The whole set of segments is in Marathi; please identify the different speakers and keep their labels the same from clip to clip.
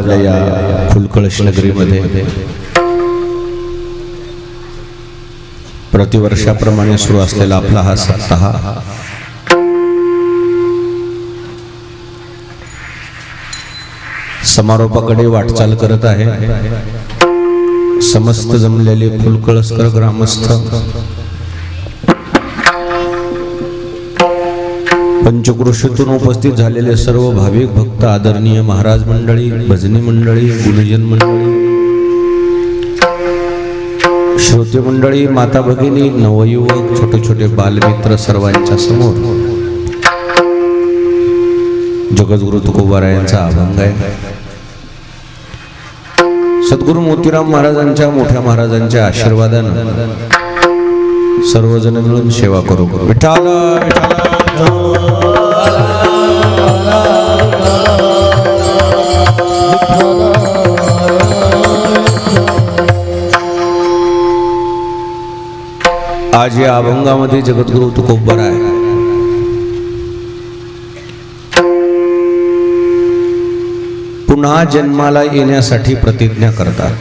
Speaker 1: आपल्या या फुलकळश नगरीमध्ये प्रतिवर्षाप्रमाणे सुरू असलेला आपला हा सप्ताह समारोपाकडे वाटचाल करत आहे. समस्त जमलेले फुलकळसकर ग्रामस्थ, पंचक्रोशीतून उपस्थित झालेले सर्व भाविक भक्त, आदरणीय महाराज मंडळी, भजनी मंडळी, गुरुजन मंडळी, श्रोते मंडळी, माता भगिनी, नवयुवक, छोटे छोटे बालमित्र, सर्वांच्या समोर जगद्गुरु तुकोबारायांचा अभंग आहे. सद्गुरु मोतीराम महाराजांच्या, मोठ्या महाराजांच्या आशीर्वादानं सर्वजण मिळून सेवा करू. विठ्ठल आज या अभंगामध्ये जगद्गुरु तुकोबाराय पुन्हा जन्माला येण्यासाठी प्रतिज्ञा करतात.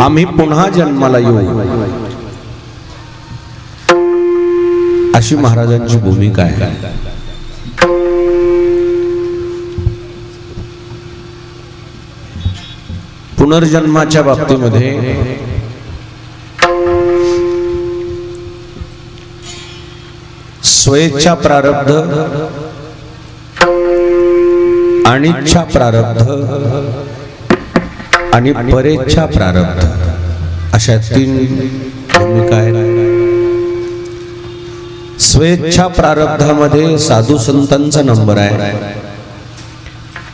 Speaker 1: आम्ही पुन्हा जन्माला येऊ अशी महाराजांची भूमिका आहे. पुनर्जन्माच्या बाबतीमध्ये स्वेच्छा प्रारब्ध, अनिच्छा प्रारब्ध आणि परेच्छा प्रारब्ध अशा 3 भूमिका आहेत. स्वेच्छा प्रारब्धामध्ये साधू संतांचा नंबर आहे.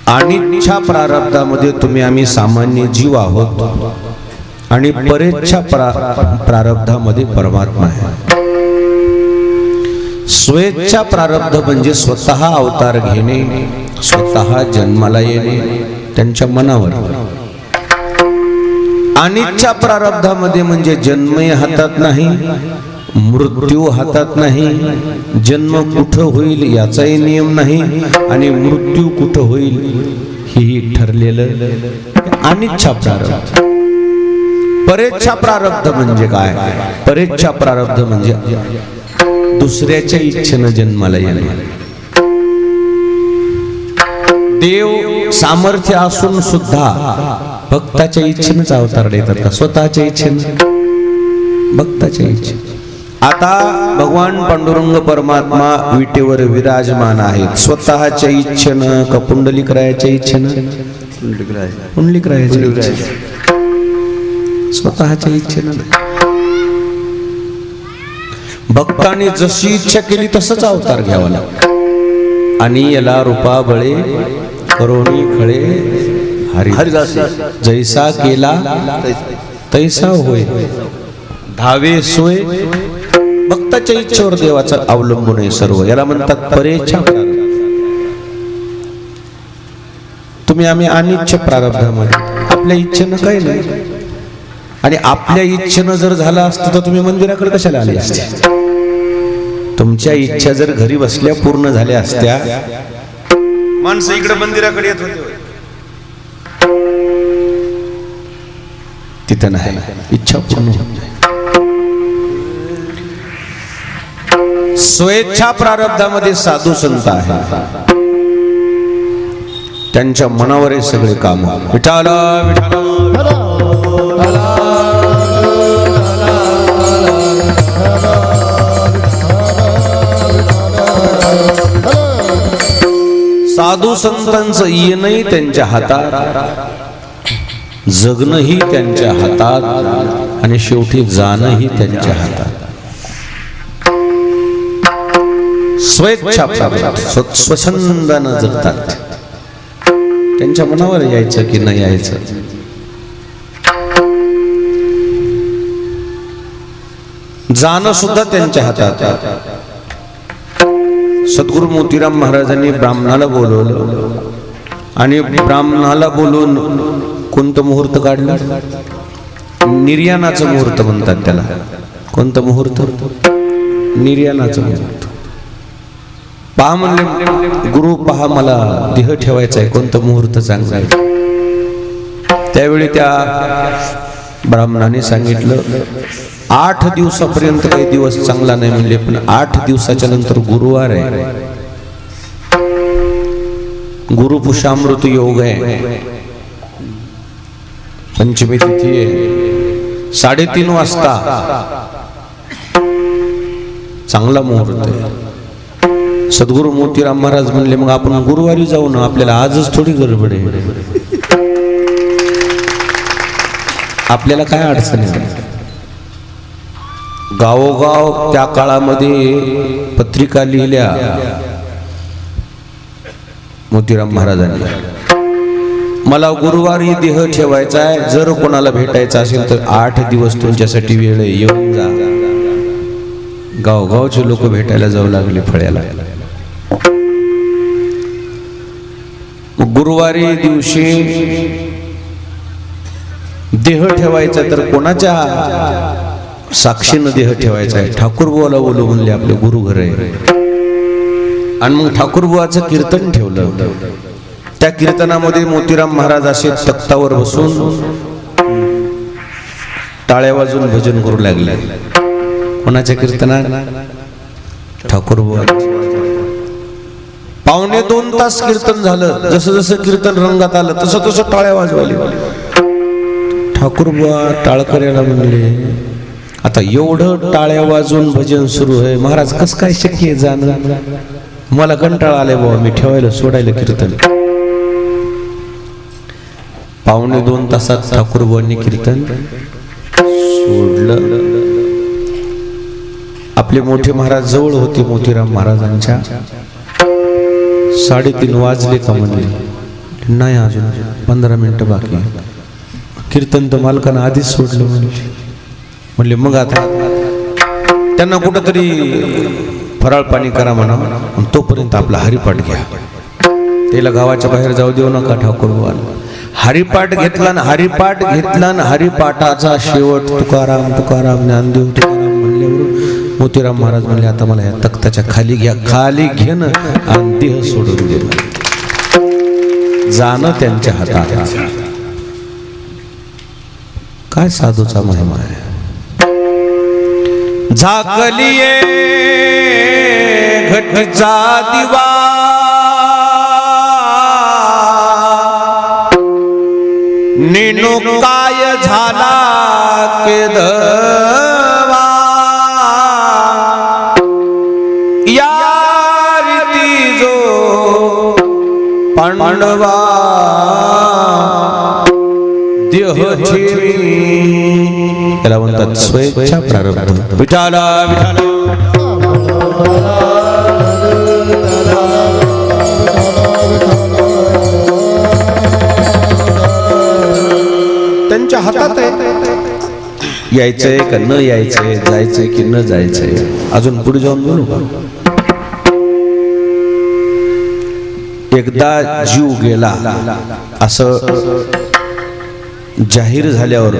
Speaker 1: अनिच्छा प्रारब्धामध्ये तुम्ही आम्ही सामान्य जीव आहोत आणि परेच्छा प्रारब्धामध्ये परमात्मा आहे. स्वेच्छा प्रारब्ध म्हणजे स्वतः अवतार घेणे, स्वतः जन्माला येणे, त्यांच्या मनावर. अनिच्छा प्रारब्धामध्ये म्हणजे जन्मही हातात नाही, मृत्यू हातात नाही, जन्म कुठं होईल याचाही नियम नाही आणि मृत्यू कुठं होईल हेही ठरलेलं अनिच्छा प्रारब्ध. परेच्छा प्रारब्ध म्हणजे काय? परेच्छा प्रारब्ध म्हणजे दुसऱ्याच्या इच्छेनं जन्माला येणे. देव सामर्थ्य असून सुद्धा भक्ताच्या इच्छेनंच अवतार देतात का? स्वतःच्या इच्छेनं, भक्ताच्या इच्छेनं. आता भगवान पांडुरंग परमात्मा विटेवर विराजमान आहेत. स्वतःच्या इच्छेनं का पुंडलिकरायाच्या इच्छेनं? पुंडलिकरायाच्या इच्छेनं, स्वतःच्या इच्छेनं. भक्तांनी जशी इच्छा केली तसंच अवतार घ्यावा लागतो. आणि याला रूपा बळे करोनी खळे हरिदासी, जैसा केला तैसा होय, धावे सोय. भक्ताच्या इच्छेवर देवाचा अवलंबून आहे सर्व. याला म्हणतात परेच्छा प्रारब्ध. तुम्ही आम्ही अनिच्छा प्रारब्धामध्ये, आपल्या इच्छेनं काही नाही. आणि आपल्या इच्छेनं जर झालं असतं तर तुम्ही मंदिराकडे कशाला आले असते? तुमच्या इच्छा जर घरी बसल्या पूर्ण झाल्या असत्या, माणसं इकडे मंदिराकडे येत होते. तिथं नाही, इच्छा पूर्ण होत नाही. स्वेच्छा प्रारब्धामध्ये साधू संत आहे, त्यांच्या मनावर हे सगळे काम. विठ्ठल विठ्ठल साधू संतांचं येणंही त्यांच्या हातात, जगणंही त्यांच्या हातात आणि शेवटी जाणंही त्यांच्या हातात. स्वेच्छा स्वच्छंदानं जगतात. त्यांच्या मनावर यायचं की नाही यायचं, जाणं सुद्धा त्यांच्या हातात. सद्गुरु मोतीराम महाराजांनी ब्राह्मणाला बोलवलं आणि ब्राह्मणाला बोलून कोणतं मुहूर्त काढलं? निर्याणाचं मुहूर्त म्हणतात त्याला. कोणतं मुहूर्त? निर्याणाचं मुहूर्त. पहा म्हणले गुरु, पहा मला देह ठेवायचा आहे, कोणतं मुहूर्त चांगला आहे. त्यावेळी त्या ब्राह्मणाने सांगितलं 8 दिवसापर्यंत काही दिवस चांगला नाही म्हणले, पण 8 दिवसाच्या नंतर गुरुवार आहे, गुरुपुषामृत योग आहे, पंचमी तिथी आहे, 3:30 वाजता चांगला मुहूर्त आहे. सद्गुरु मोतीराम महाराज म्हणले मग आपण गुरुवारी जाऊ ना, आपल्याला आजच थोडी गडबड आहे, आपल्याला काय अडचण आहे. गावोगाव त्या काळामध्ये पत्रिका लिहिल्या मोतीराम महाराजांनी, मला गुरुवारी देह ठेवायचा आहे, जर कोणाला भेटायचं असेल तर 8 दिवस तुमच्यासाठी वेळ आहे, येऊन जा. गावगावचे लोक भेटायला जाऊ लागले फळ्याला. गुरुवारी दिवशी देह ठेवायचा तर कोणाच्या साक्षीनं देह ठेवायचा आहे, ठाकूरबुवाला बोलू म्हणले, आपले गुरु घर आहे. आणि मग ठाकूरबुवाचं कीर्तन ठेवलं. त्या कीर्तनामध्ये मोतीराम महाराज असे तख्तावर बसून टाळ्या वाजून भजन करू लागले. कोणाच्या कीर्तनात? ठाकूरबुवा. 1.25 तास कीर्तन झालं. जसं जसं कीर्तन रंगात आलं तसं तसं टाळ्या वाजवाली. ठाकूरबुवा टाळकऱ्याला म्हणले, आता एवढं टाळ्या वाजून भजन सुरू आहे, महाराज कस काय शक्य आहे जाणं, मला कंटाळा आलाय बाबा, मी ठेवायला सोडायला कीर्तन. 1.25 तासात ठाकूरबुवांनी कीर्तन सोडलं. आपले मोठे महाराज जवळ होते मोतीराम महाराजांच्या. 3:30 वाजले का म्हणले, नाही अजून 15 मिनिटं बाकी. कीर्तन तर मालकानं आधीच सोडलं म्हणले मग आता त्यांना कुठंतरी फराळ पाणी करा म्हणा, तोपर्यंत आपला हरिपाठ घ्या. त्याला गावाच्या बाहेर जाऊ देऊ नका. ठाकूरबुवाला हरिपाठ घेतला ना, हरिपाठ घेतला ना, हरिपाठाचा शेवट तुकाराम तुकाराम ज्ञानदेव तुकाराम म्हणल्यावर मोतीराम महाराज म्हणले, आता मला या तख्ताच्या खाली घ्या. खाली घेणं आणि देह सोडून देणं जाणं त्यांच्या हातात. काय साधूचा महिमा आहे. झाकलिये घटचा दिवा, नेनो काय झाला केदवा, या रीती जो पांडवा देह ठेवी, त्याला म्हणतात स्वेच्छा प्रारब्ध. विठाला विठाला त्यांच्या हातात आहे. यायचंय का न यायचंय, जायचंय की न जायचंय. अजून पुढे जाऊन बोलू का. एकदा जीव गेला असं जाहीर झाल्यावर,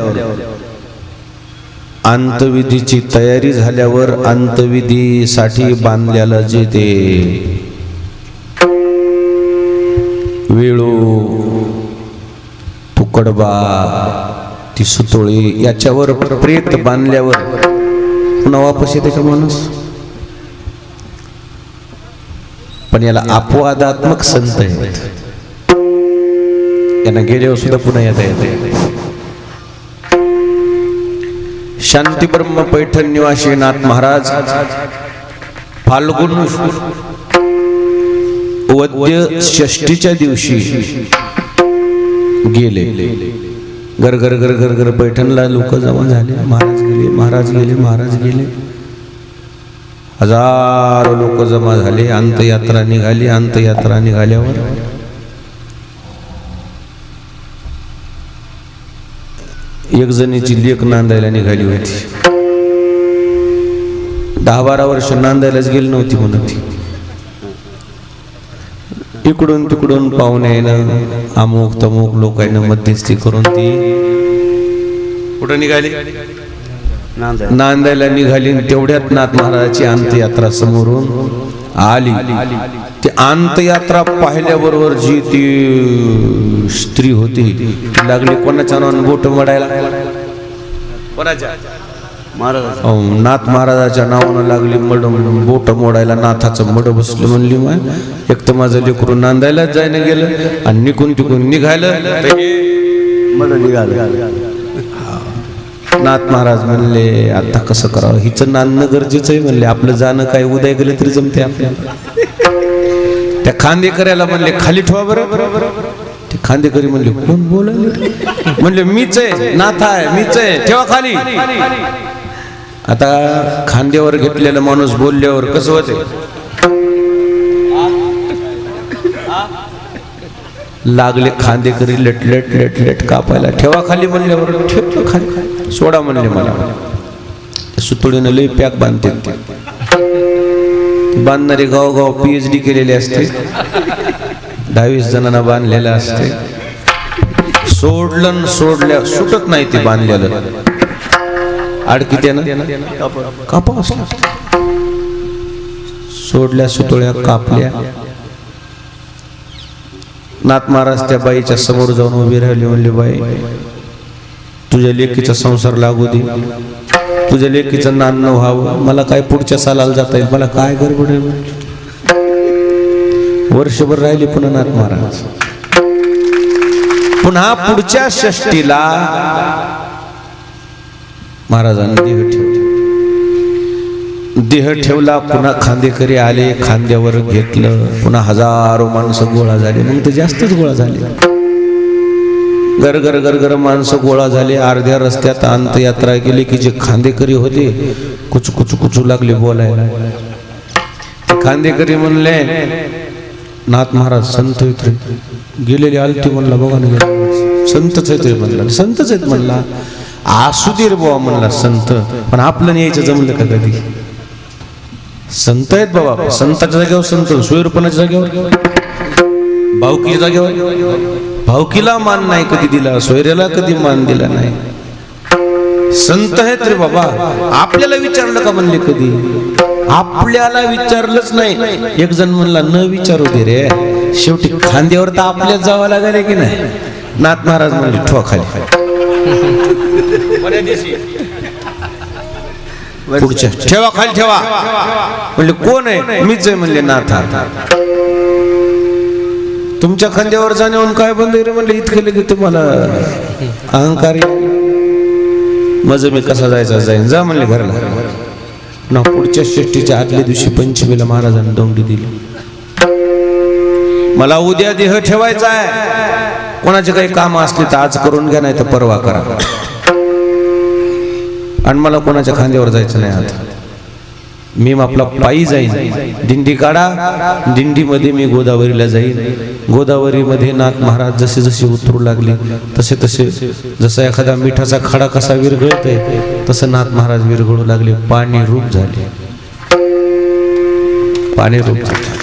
Speaker 1: अंतविधीची तयारी झाल्यावर, अंतविधीसाठी बांधलेलं जे ते वेळू तुकडबा ती सुतोळी याच्यावर प्रेत बांधल्यावर पुन्हा वापस येते का माणूस. पण याला अपवादात्मक संत आहेत, यांना गेल्यावर सुद्धा पुन्हा येता येते. शांती ब्रह्म पैठण निवासी नाथ महाराज फाल्गुन वद्य षष्टीच्या दिवशी गेले. गरगर गरगर गर पैठणला लोक जमा झाले. महाराज गेले, महाराज गेले, महाराज गेले. हजारो लोक जमा झाले. अंतयात्रा निघाली. अंतयात्रा निघाल्यावर एक जणीची लेक नांदायला निघाली होती. 10-12 वर्ष नांदायलाच गेली नव्हती म्हणत. इकडून तिकडून पाहुण्यानं अमुक तमुक लोकांना मध्यस्थी करून ती कुठं निघाली, नांदायला निघाली. तेवढ्यात नाथ महाराजाची अंत्ययात्रा समोरून आली. ती अंतयात्रा पाहिल्याबरोबर जी ती स्त्री होती ती लागली कोणाच्या नावानं बोट मोडायला, कोणाच्या नाथ महाराजाच्या नावानं लागली बोट मोडायला. नाथाचं मड बसलं म्हणली, मग एक तर माझं लेकरू नांदायलाच जायला गेलं आणि निघून तिकून निघायलं मड निघालं. नाथ महाराज म्हणले आता कसं करावं, हिचं नांदणं गरजेचं आहे म्हणले, आपलं जाणं काय उद्या गेलं तरी जमते आपल्याला. त्या खांदेकऱ्याला म्हणले खाली ठेवा बरं. ते खांदेकरी म्हणले कोण बोलायले, म्हणले मीच आहे, नाथ आहे, मीच आहे, ठेवा खाली. आता खांद्यावर घेतलेला माणूस बोलल्यावर कसं होते, लागले खांदेकरी लटलट लटलट कापायला. ठेवा खाली म्हणल्यावर ठेवलं खाली, सोडा म्हणले मला. सुतुळीनं लई पॅक बांधते, बांधणारे गावगाव PhD केलेले असते, 22 जणांना बांधलेलं असते. सोडल्या सुटत नाही ते बांधलेलं, अडकी त्यानं कापा असला. सोडल्या सुतुळ्या कापल्या. नाथ महाराज त्या बाईच्या समोर जाऊन उभी राहिली, म्हणले बाई तुझ्या लेकीचा संसार लागू दे, तुझ्या लेकीचं नान्न व्हावं, मला काय पुढच्या सालाला जाता येईल, मला काय गडबड आहे. वर्षभर राहिली पुन्हा नाथ महाराज. पुन्हा पुढच्या षष्टीला महाराजांनी देह ठेवला. पुन्हा खांदेकरी आले, खांद्यावर घेतलं. पुन्हा हजारो माणसं गोळा झाले, मग तर जास्तच गोळा झाले. गरगर गरगर माणसं गोळा झाले. अर्ध्या रस्त्यात अंतयात्रा गेली की जे खांदेकरी होते कुचू कुचू कुचू लागले बोलायला. खांदेकरी म्हणले नाथ महाराज संत आहेत रे, गेलेले आलती म्हणला, बघा ना संतच आहेत रे म्हणला, संतच आहेत म्हणला. असू दे रे बाबा म्हणला संत, पण आपलं न्यायचं जमलं का कधी. संत आहेत बाबा, संताच्या जागेवर संत, सोयरपणाच्या जागेवर, भावकीच्या जागेवर भावकीला मान नाही कधी दिला, सोयऱ्याला कधी मान दिला नाही. संत आहेत रे बाबा. आपल्याला विचारलं का म्हणले कधी, आपल्याला विचारलंच नाही. एक जण म्हणला न विचारू दे रे, शेवटी खांद्यावर तर आपल्याच जावं लागेल की नाही. नाथ महाराज म्हणले ठेवा खाली. पुढच्या ठेवा खाली ठेवा. म्हणले कोण आहे, मीच आहे म्हणले नाथ. तुमच्या खांद्यावर जाण्याहून काय बंद रे म्हणले, इतके लगे तुम्हाला अहंकार, माझं मी कसा जायचा जाईन, जा म्हणले घरला. ना पुढच्या षष्टीच्या आदल्या दिवशी पंचमीला महाराजांनी दौंडी दिली. मला उद्या देह ठेवायचा आहे, कोणाचे काही काम असले तर आज करून घ्या, नाही तर परवा करा, आणि मला कोणाच्या खांद्यावर जायचं नाही. आता मी आपला पायी जाईन, दिंडी काढा, दिंडीमध्ये मी गोदावरीला जाईन. गोदावरीमध्ये नाथ महाराज जसे जसे उतरू लागले तसे तसे, जसा एखादा मिठाचा खडा कसा विरघळत आहे तसं नाथ महाराज विरघळू लागले. पाणी रूप झाले, पाणी रूप झाले.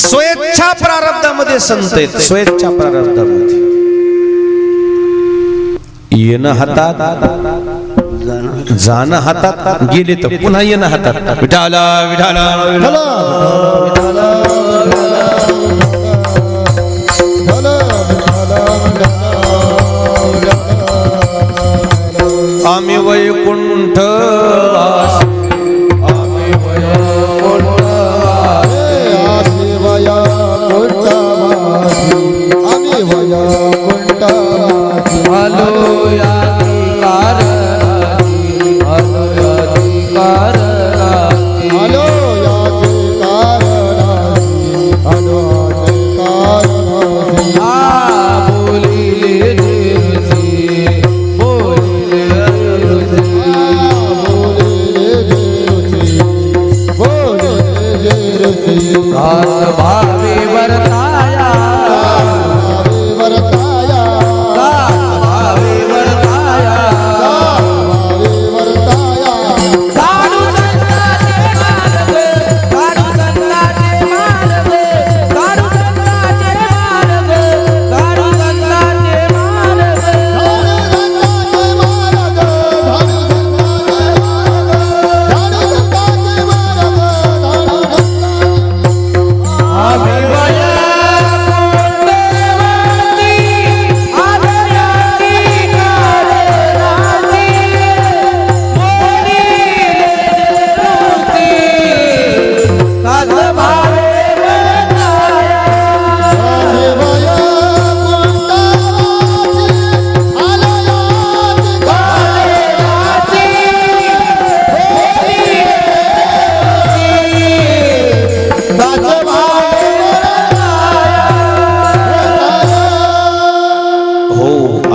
Speaker 1: स्वेच्छा प्रारब्धामध्ये संत आहेत, स्वेच्छा प्रारब्धामध्ये. येणं हातात, जाणं हातात, गेले तर पुन्हा येणं हातात. विठाला विठाला आम्ही वैकुंठ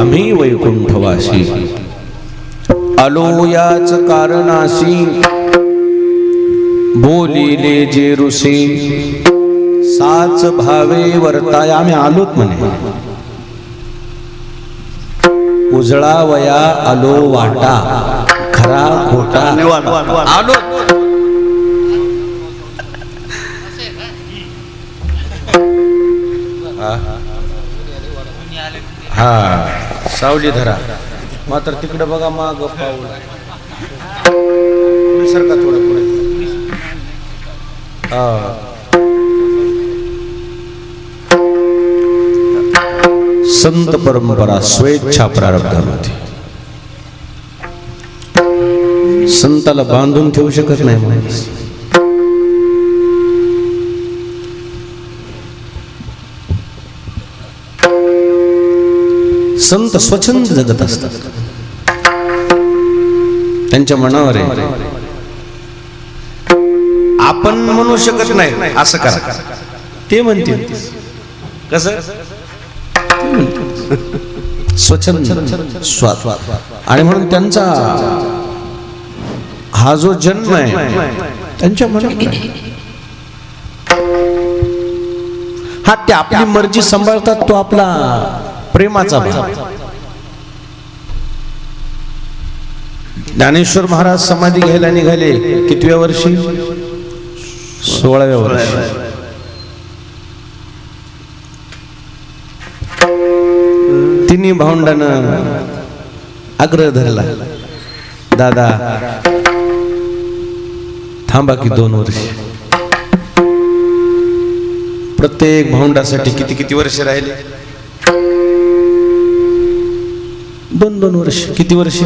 Speaker 1: आम्ही वैकुंठवासी आलो याच कारणासी बोलिले जे ऋषी साच भावे वर्ताय. आम्ही आलोत म्हणे उजळा वया आलो वाटा खरा खोटा आलो. हा सावली धरा मात्र तिकडे बघा माग पाऊल सरका थोडं पुढे. संत परंपरा स्वेच्छा प्रारब्धामध्ये संताला बांधून ठेवू शकत नाही माणूस. संत स्वच्छंद जगत असतात. त्यांच्या मनावर आहे आपण म्हणू शकत नाही असं करा ते म्हणतील. कसं स्वच्छंद स्वाद आणि म्हणून त्यांचा हा जो जन्म आहे त्यांच्या मनात हा ते आपली मर्जी सांभाळतात. तो आपला प्रेमाचा भाव. ज्ञानेश्वर महाराज समाधी घ्यायला निघाले कितव्या वर्षी? 16व्या वर्षी. तिन्ही भावंडानं आग्रह धरला दादा थांबा की 2 वर्ष. प्रत्येक भावंडासाठी किती किती वर्ष राहिले? 2-2 वर्ष. किती वर्ष?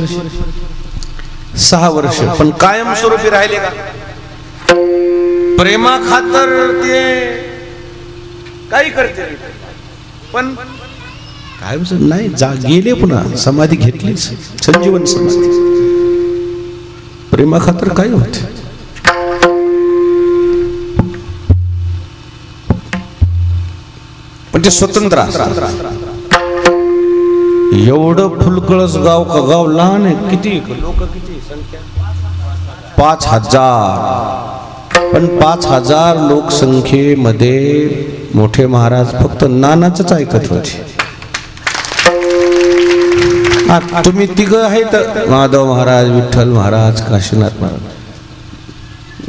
Speaker 1: 6 वर्ष. पण कायमस्वरूपी राहिले का? प्रेमा खातर ते काही करते पण काय नाही गेले. पुन्हा समाधी घेतली संजीवन समाधी. प्रेमा खातर काय होते? पण ते स्वतंत्र असतात. एवढं फुलकळस गाव का गाव लहान आहे. किती लोक किती संख्या? 5000. पण 5000 लोकसंख्येमध्ये मोठे महाराज फक्त नानाच ऐकत होते. तुम्ही तिघ आहेत माधव महाराज, विठ्ठल महाराज, काशीनाथ महाराज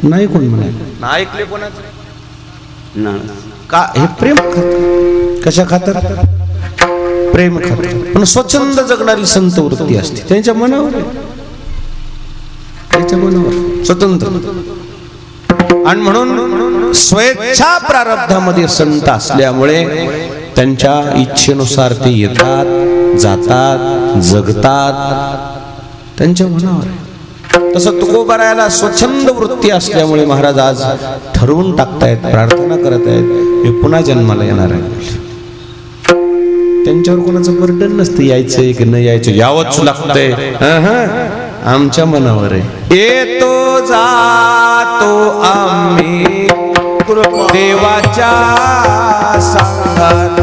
Speaker 1: नाही कोण म्हणे ना ऐकले कोणाचं का? हे प्रेम खातर. कशा खातर? प्रेम खातर. पण स्वच्छंद जगणारी संत वृत्ती असते त्यांच्या मनावर. त्यांच्या मनावर स्वतंत्र. आणि म्हणून स्वेच्छा प्रारब्धामध्ये संत असल्यामुळे त्यांच्या इच्छेनुसार ते येतात जातात जगतात त्यांच्या मनावर. तसं तुकोबारायाला स्वच्छंद वृत्ती असल्यामुळे महाराज आज ठरवून टाकतायत, प्रार्थना करत आहेत, हे पुन्हा जन्माला येणार आहे. त्यांच्यावर कोणाचं बर्डन नसतं यायचंय की नाही यायचं. यावंच लागतंय. आमच्या मनावर आहे. येतो जातो आम्ही देवाच्या संघात.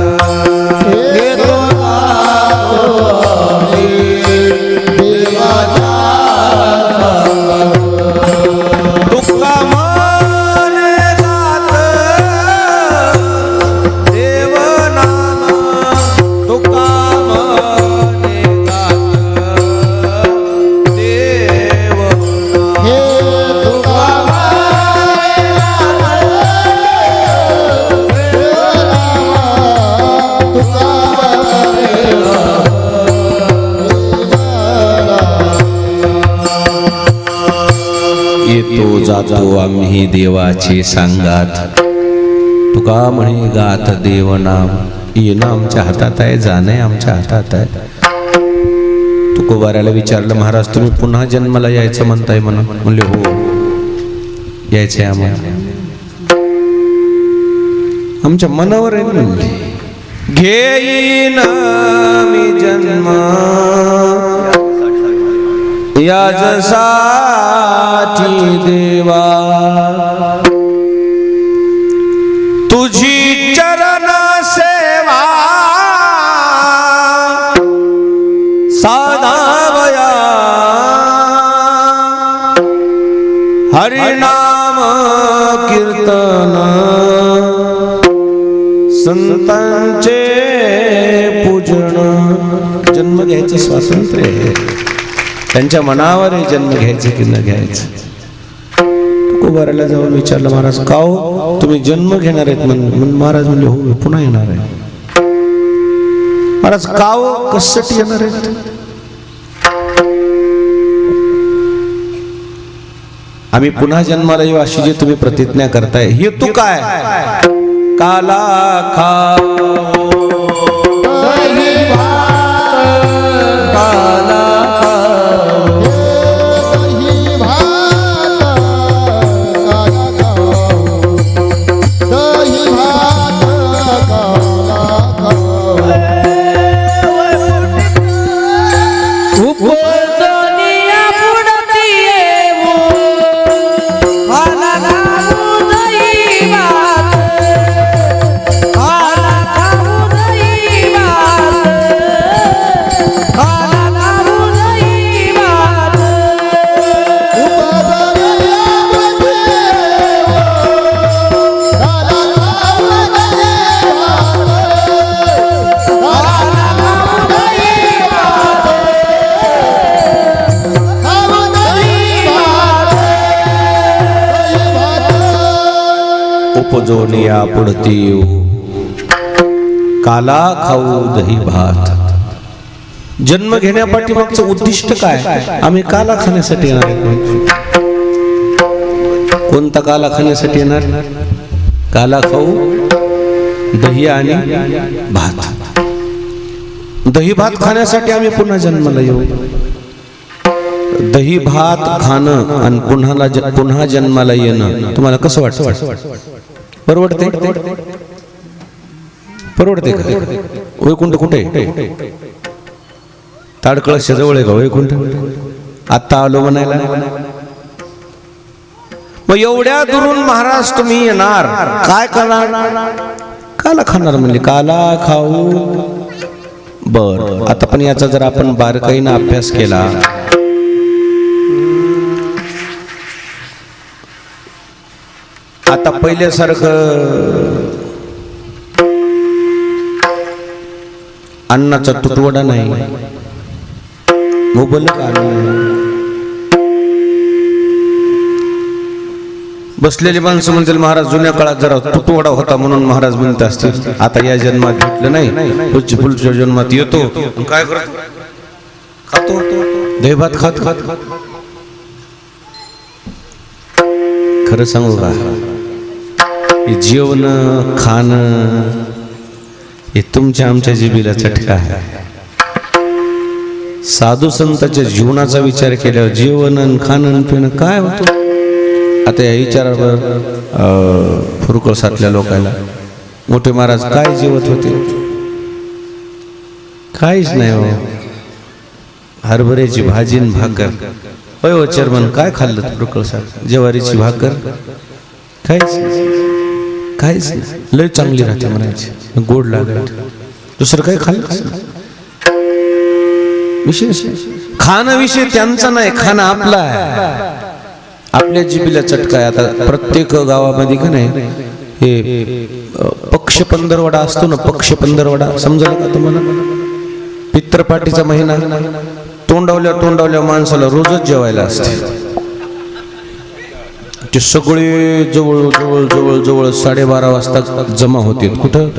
Speaker 1: येतो जातो आम्ही देवाचे सांगात. तुका तुका म्हणे गात देवनाम, येणं आमच्या हातात आहे, जाणं आमच्या हातात आहे. तुकोबाराला विचारलं, महाराज तुम्ही पुन्हा जन्माला यायचं म्हणताय म्हणून? म्हणले हो, यायचंय आम्हाला, आमच्या मनावर आहे म्हणले. घेईन मी जन्म याजसाठी देवा, तुझी चरण सेवा साधावया, हरिनाम कीर्तन संतांचे पूजन. जन्म घ्यायचं स्वातंत्र्य आहे, त्यांच्या मनावर आहे जन्म घ्यायचं की न घ्यायचं. तुकोबाराला जाऊन विचारलं, महाराज का हो तुम्ही जन्म घेणार आहेत? म्हणून महाराज म्हणले हो पुन्हा येणार आहे. महाराज का हो कशासाठी येणार आहेत? आम्ही पुन्हा जन्माला येऊ अशी जी तुम्ही प्रतिज्ञा करताय, हेतू काय? काला खाओ काला उपजोनिया पुढती येऊ, काला खाऊ दही भात. जन्म घेण्यापाठीमागचं उद्दिष्ट काय? आम्ही काला खाण्यासाठी येणार आहेत. कोणता काला खाण्यासाठी येणार? काला खाऊ दही आणि भात. दही भात खाण्यासाठी आम्ही पुन्हा जन्माला येऊ. दही भात खाणं आणि पुन्हा जन्माला येणं तुम्हाला कसं वाटतं? परवडते? परवडते का? वैकुंठ कुठे? ताडकळस जवळ आहे का वैकुंठ? आता आलो म्हणायला. मग एवढ्या दुरून महाराज तुम्ही येणार, काय करणार? काला खाणार म्हणले, काला खाऊ. बर, आता पण याचा जर आपण बारकाईनं अभ्यास केला, आता पहिल्यासारखं अन्नाचा तुटवडा नाही, मुबलक अन्न. बसलेली माणसं म्हणतील महाराज जुन्या काळात जरा तुटवडा होता म्हणून महाराज म्हणत असतील. आता या जन्मात भेटलं नाही, पुढच्या जन्मात येतो काय करतो? खातो दही भात खात खात. खरं सांगू का, जेवण खाणं हे तुमच्या आमच्या जिभेला चटका आहे. साधू संतांच्या जीवनाचा विचार केल्यावर जेवण खाणं पिणं काय होतं? आता या विचारावर फुरकळ साठल्या लोकांना मोठे महाराज काय जेवत होते? काहीच नाही हो, हरभऱ्याची भाजी न भाकर. होय हो चेअरमन, काय खाल्लं फुरकळ साठ? ज्वारीची भाकर, काहीच नाही. लय चांगली राहते म्हणायची, गोड लागत. दुसरं काही खाल्लं? विशेष खाणं विषय त्यांचा नाही, खाणं आपला आहे, आपल्या जिभेला चटका आहे. आता प्रत्येक गावामध्ये का नाही हे पक्ष पंधरवडा असतो ना, पक्ष पंधरवडा समजलं का तुम्हाला? पित्रपाटीचा महिना, तोंडावल्या माणसाला रोजच जेवायला असते. ते सगळे जवळ जवळ जवळ जवळ 12:30 वाजता जमा होते. कुठं?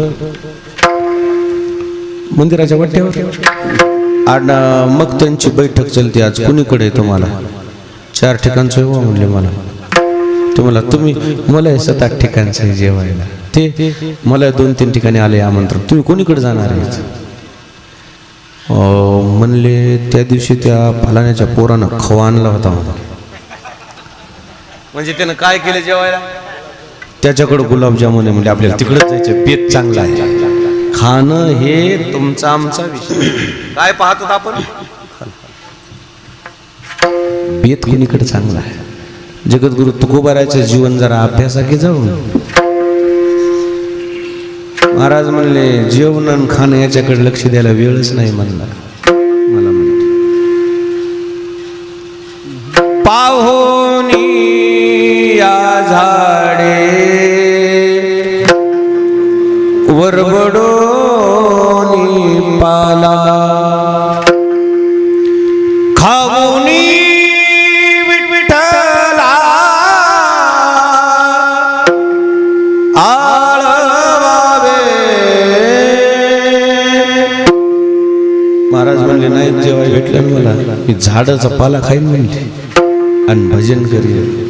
Speaker 1: मंदिराच्या वाट्यावर. आणि मग त्यांची बैठक चलते. आज कुणीकडे तुम्हाला 4 ठिकाणचं म्हणले मला, तुम्ही मला 7-8 ठिकाणचं जेवायला. ते मला 2-3 ठिकाणी आले आमंत्रण, तुम्ही कोणीकडे जाणार आहे? म्हणले त्या दिवशी त्या फलाण्याच्या पोरानं खवा आणला होता. म्हणजे त्यानं काय केलं जेवायला? त्याच्याकडे गुलाबजामुन आहे. म्हणजे आपल्याला तिकडच जायचं, बेत चांगला आहे. खाणं हे तुमचा आमचा विषय. काय पाहतो आपण? बेत कुणीकडे चांगला आहे? जगद्गुरु तुकोबारायचं जीवन जरा अभ्यासाकी जाऊन. महाराज म्हणले जेवण आणि खाणं याच्याकडे लक्ष द्यायला वेळच नाही म्हणला. मला म्हणते पाहोनी या झाडे वरबडोनी पाला खाऊनी विठ्ठला आळवावे. महाराज म्हणले नाही जेव्हा भेटलं मला मी झाडाचा पाला खाईन म्हणले आणि भजन करीन.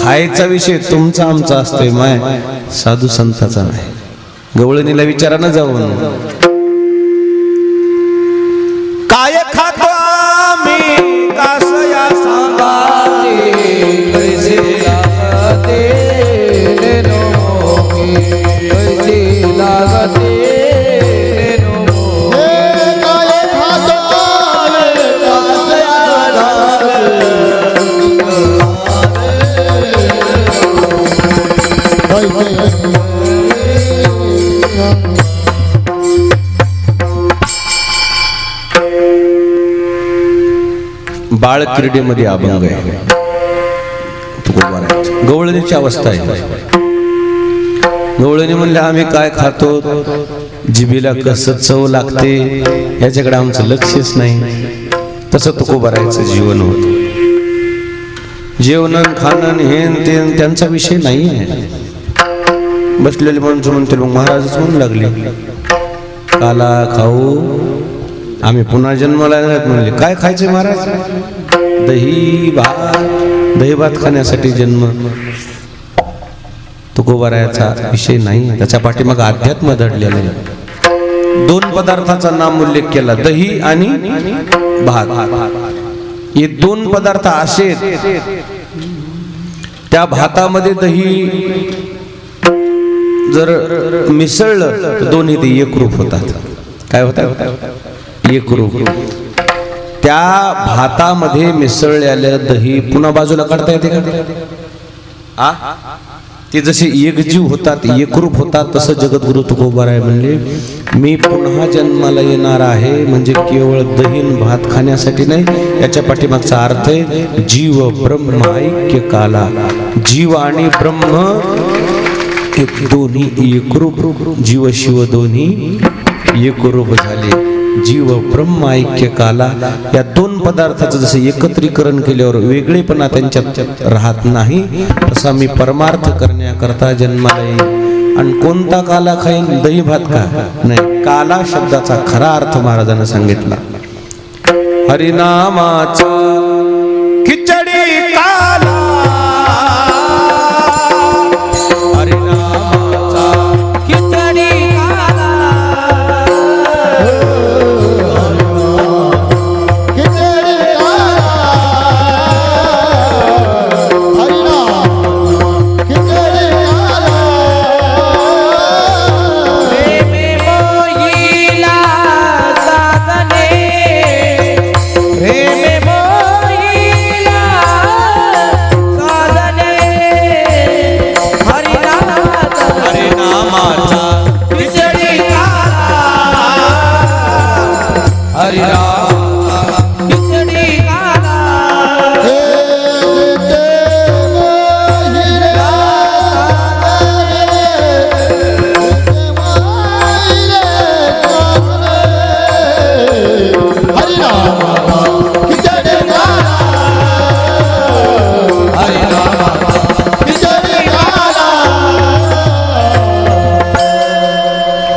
Speaker 1: खायचा विषय तुमचा आमचा असतोय, माय साधू संताचा नाही. गवळणीला विचारा ना जाऊन काय खातो आम्ही कासया सांगा पैसे लागते पैसे लागते बाळ क्रीडेमध्ये अभंग आहे. गवळणीची अवस्था आहे. गवळणी म्हणले आम्ही काय खातो, जिभेला कसं चव लागते याच्याकडे आमचं लक्षच नाही. तसं तुकोबारायचं जीवन होत. जेवण खाणं हे ते त्यांचा विषय नाही आहे. बसलेले माणसं म्हणते मग महाराजच म्हणू लागले काला खाऊ आम्ही पुन्हा जन्माला येणार म्हणले. काय खायचे महाराज? दही भात खाण्यासाठी जन्म. तुकोबारायाचा विषय नाही, त्याच्या पाठीमागे अध्यात्म दडलेलं आहे. 2 पदार्थाचा नाम उल्लेख केला, दही आणि भात. हे 2 पदार्थ असे त्या भातामध्ये दही जर मिसळलं तर दोन्ही ते एकरूप होतात. काय होतात? एकरूप. त्या भातामध्ये मिसळलेलं दही पुन्हा बाजूला काढता येते का? ते जसे एकजीव होतात, एकरूप होतात, तसं जगद्गुरु तुकोबाराय म्हणले मी पुन्हा जन्माला येणार आहे. म्हणजे केवळ दही भात खाण्यासाठी नाही, याच्या पाठीमागचा अर्थ आहे जीव ब्रह्म ऐक्य काला. जीव आणि ब्रह्म दोन्ही एकरूप, जीव शिव दोन्ही एकरूप झाले. जीव ब्रह्म ऐक्य काला. या 2 पदार्थाचं जसं एकत्रीकरण केल्यावर वेगळेपणा त्यांच्यात राहत नाही, तसा मी परमार्थ करण्याकरता जन्माला येईल. आणि कोणता काला खाईन? दही भात का? नाही, काला शब्दाचा खरा अर्थ महाराजांना सांगितला. हरिनामाचा खिचडी काला,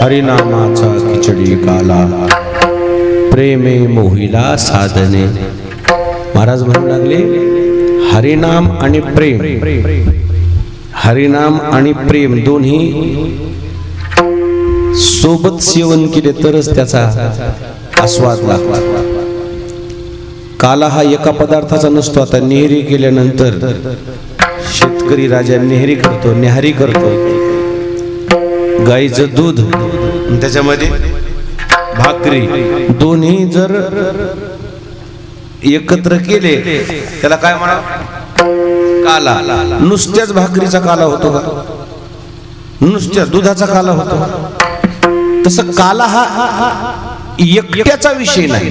Speaker 1: हरिनामाचा खिचडी काला, प्रेमे मोहिला साधने. महाराज म्हणू लागले हरिनाम आणि प्रेम हरिनाम आणि प्रेम दोन्ही सोबत सेवन केले तरच त्याचा आस्वाद लागतो. काला हा एका पदार्थाचा नसतो. आता नेहरी केल्यानंतर शेतकरी राजा नेहरी करतो, न्याहारी करतो. गाईचं दूध त्याच्यामध्ये भाकरी दोन्ही जर एकत्र केले त्याला काय म्हणा, काला. नुसत्याच भाकरीचा काला होतो का? नुसत्या दुधाचा काला होतो? तसं काला हा एकट्याचा विषय नाही.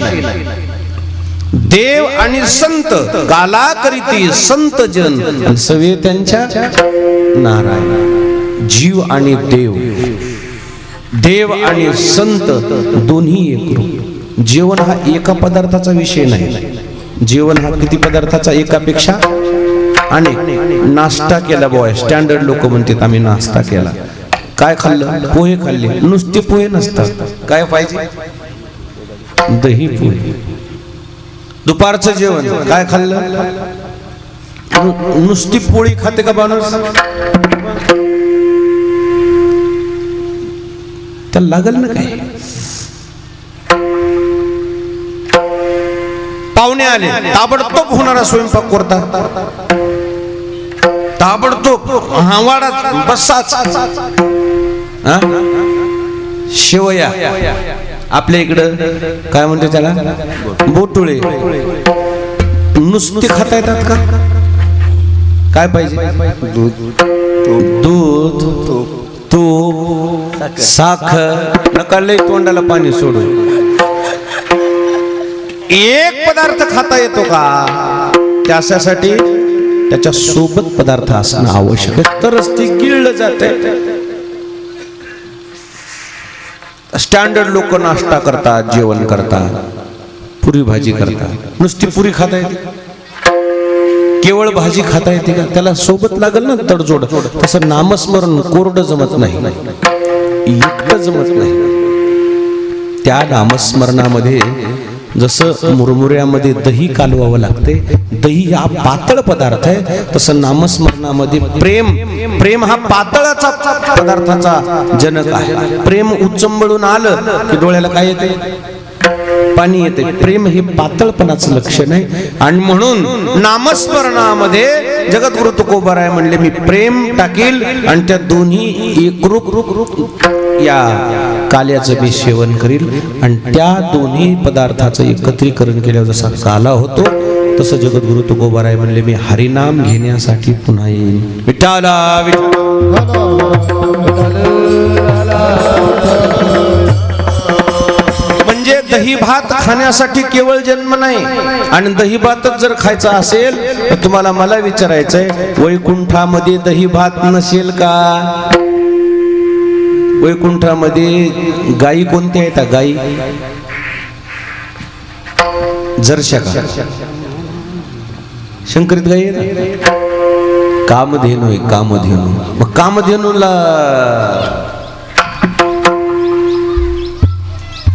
Speaker 1: देव आणि संत काला करीती संत जन सवे त्यांच्या नारायण. जीव आणि देव, देव आणि संत दोन्ही एकरूप. जेवण हा एका पदार्थाचा विषय नाही. जेवण हा किती पदार्थाचा? एकापेक्षा अनेक. नाश्ता केला बॉय, स्टँडर्ड लोक म्हणतात आम्ही नाश्ता केला. काय खाल्लं? पोहे खाल्ले. नुसते पोहे नसतात, काय पाहिजे? दही पोहे. दुपारचं जेवण काय खाल्लं? नुसती पोळी खाते का माणूस? त्याला लागल ना काय? पाहुणे आले, ताबडतोब होणारा स्वयंपाक करतात. ताबडतोब हावाडा बसाच. शेवया आपल्या इकडं काय म्हणते त्याला? बोटुळे. नुसते खाता येतात का? काय पाहिजे? दूध, तूप, साखर. नकालले तोंडाला पाणी सोडून एक पदार्थ खाता येतो का? त्यासाठी त्याच्या सोबत पदार्थ असणं आवश्यक आहे, तरच ती गिळलं जाते. स्टँडर्ड लोक नाश्ता करतात, जेवण करतात, पुरी भाजी करतात. नुसती पुरी खाता येते? केवळ भाजी खाता येते का? त्याला सोबत लागल ना तडजोड. तसं नामस्मरण कोरडं जमत नाही, एकटं जमत नाही. त्या नामस्मरणामध्ये जसं मुरमुऱ्यामध्ये दही कालवावं लागते, दही हा पातळ पदार्थ आहे, तसं नामस्मरणामध्ये प्रेम हा पातळाचा पदार्थाचा जनक आहे. प्रेम उच्चंबळून आलं की डोळ्याला काय येते? पाणी येते. प्रेम हे पातळपणाचं लक्षण आहे. आणि म्हणून नामस्मरणामध्ये जगद्गुरु तुकोबाराय म्हणले, मी प्रेम टाकील आणि त्या दोन्ही एकरूप या काल्याचं मी सेवन करील. आणि त्या दोन्ही पदार्थाचं एकत्रीकरण केल्यावर जसा काला होतो तसं जगद्गुरु तुकोबाराय म्हणले, मी हरिनाम घेण्यासाठी पुन्हा येईल. विठ्ठला म्हणजे दही भात खाण्यासाठी केवळ जन्म नाही. आणि दही भातच जर खायचा असेल तर तुम्हाला मला विचारायचंय, वैकुंठामध्ये दही भात नसेल का? वैकुंठामध्ये गायी कोणत्या आहेत? गायी जरशा का? शंकरीत गायी आहे. कामधेनू आहे, कामधेनू. मग कामधेनूला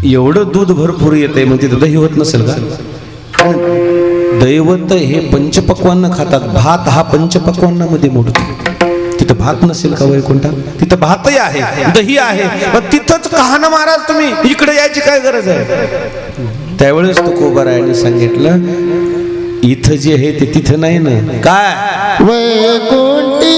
Speaker 1: एवढं दूध भरपूर येते, मग तिथं दही होत नसेल का? दैवत हे पंचपक्वान्न खातात. भात हा पंचपक्वान्नामध्ये मोडतो. तिथं भात नसेल का वैकुंठात? तिथं भातही आहे, दही आहे. मग तिथंच कहाणं महाराज तुम्ही इकडे यायची काय गरज आहे? त्यावेळेस तुकोबारायांनी सांगितलं, इथं जे आहे ते तिथं नाही ना. काय?
Speaker 2: वैकुंठी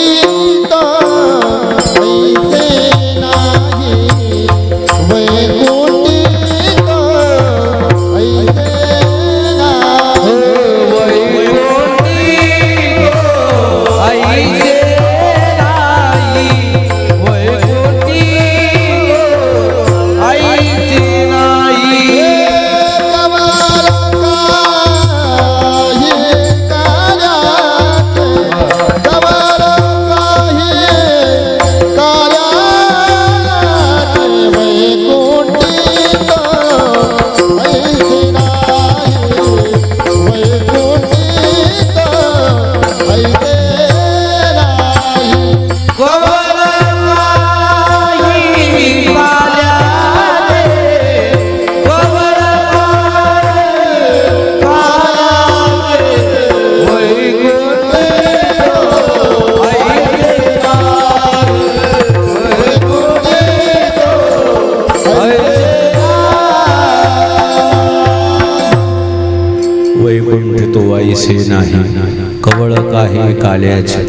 Speaker 1: नाही कवळ काही काल्याचे.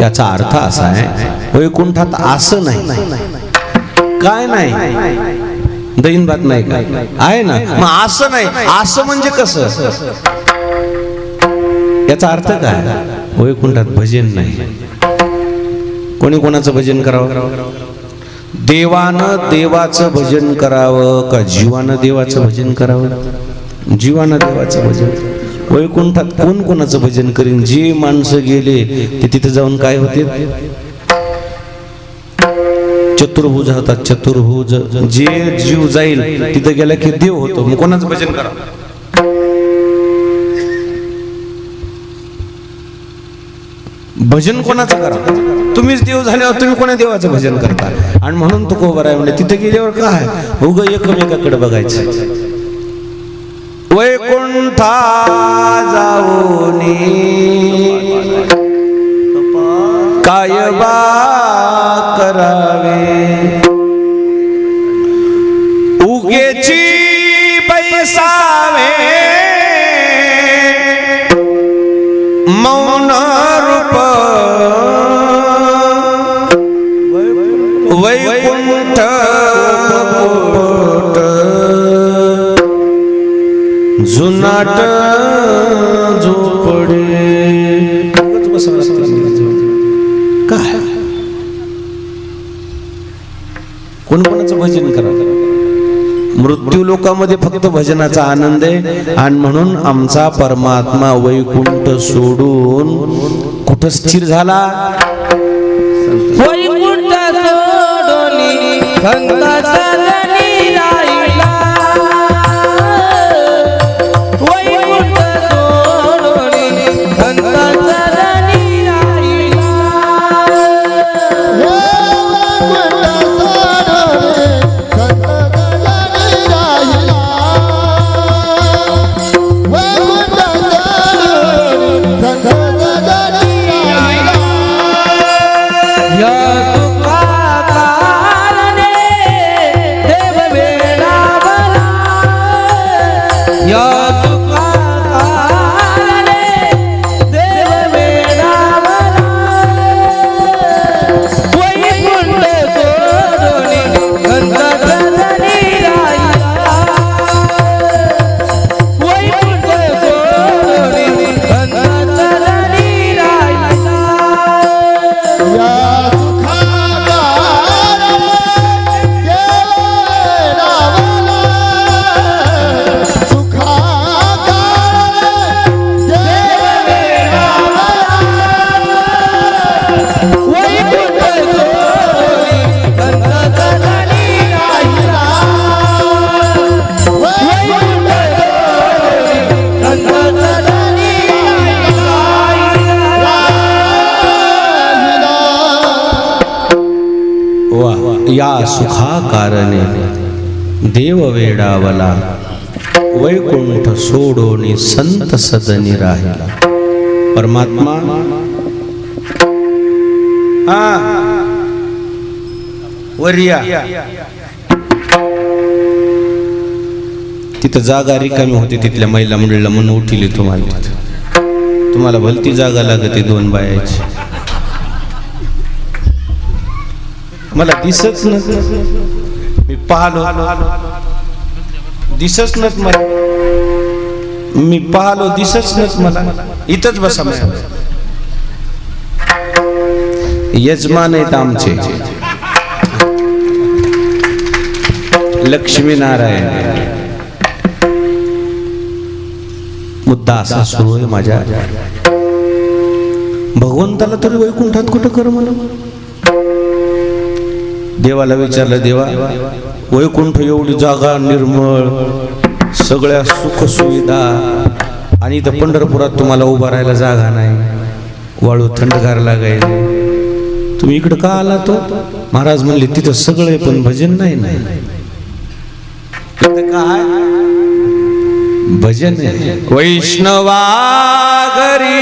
Speaker 1: याचा अर्थ असा आहे वैकुंठात असं नाही काय नाही दैन बात नाही काय आहे ना मग असं नाही असं म्हणजे कसं याचा अर्थ काय वैकुंठात भजन नाही. कोणी कोणाचं भजन करावं देवानं देवाचं भजन करावं का जीवानं देवाचं भजन करावं जीवानं देवाचं भजन. वैकुंठात कोण कोणाचं भजन करीन जे माणसं गेले ते तिथे जाऊन काय होते चतुर्भुज होतात चतुर्भुज. जे जीव जाईल तिथे गेला की देव होतो. मग कोणाचं भजन करावं भजन कोणाचं करा तुम्हीच देव झाल्यावर तुम्ही कोणा देवाचं भजन करता. आणि म्हणून तो कोबर आहे म्हणजे तिथे गेल्यावर काय उग एकमेकाकडे बघायचं. वैकुंठा जाऊनी काय बा करावे उगेची बैसावे मौन रूप वैकुंठ जुनाट झोपडे काय कोण कोणाचं भजन करा. मृत्यू लोकांमध्ये फक्त भजनाचा आनंद आहे. आणि म्हणून आमचा परमात्मा वैकुंठ सोडून कुठं स्थिर झाला
Speaker 2: वैकुंठ सोडून संत सदनी राहिला. वैकुंठ सोडून संत सदनी राहिला.
Speaker 1: या सुखा कारणे देव वेडावला वैकुंठ सोडोनी संत सदनी राहिला. परमात्मा वरिया तिथं जागा रिकामी होती तिथल्या महिला मंडळीला म्हणून उठिली तुम्हाला भलती जागा लागते 2 बायाची. मला दिसत न मी पाहलो दिसत नत मला मी पाहलो दिसत नत मला इथंच बसा. यजमान आहेत आमचे लक्ष्मीनारायण. मुद्दा असा सुरू आहे माझ्या भगवंताला तरी वैकुंठात कुठं कर मला. देवाला विचारलं देवा वैकुंठ एवढी जागा निर्मळ सगळ्या सुख सुविधा आणि इथं पंढरपुरात तुम्हाला उभा राहायला जागा नाही वाळू थंडगार लागायला तुम्ही इकडं का आला. तो महाराज म्हणले तिथं सगळे पण भजन नाही काय भजन आहे. वैष्णवा घरी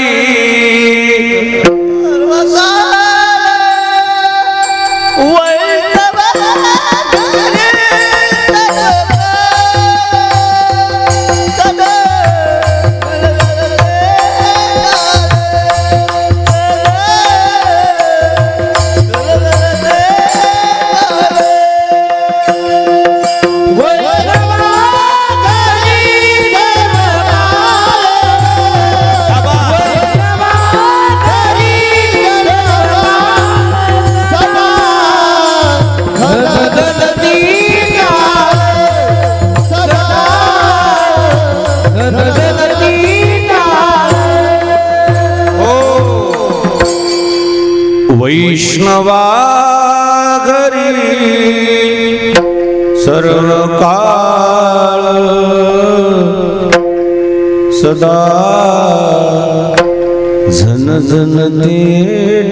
Speaker 1: वैष्णवा घरी सर्व काळ सदा झन झन ते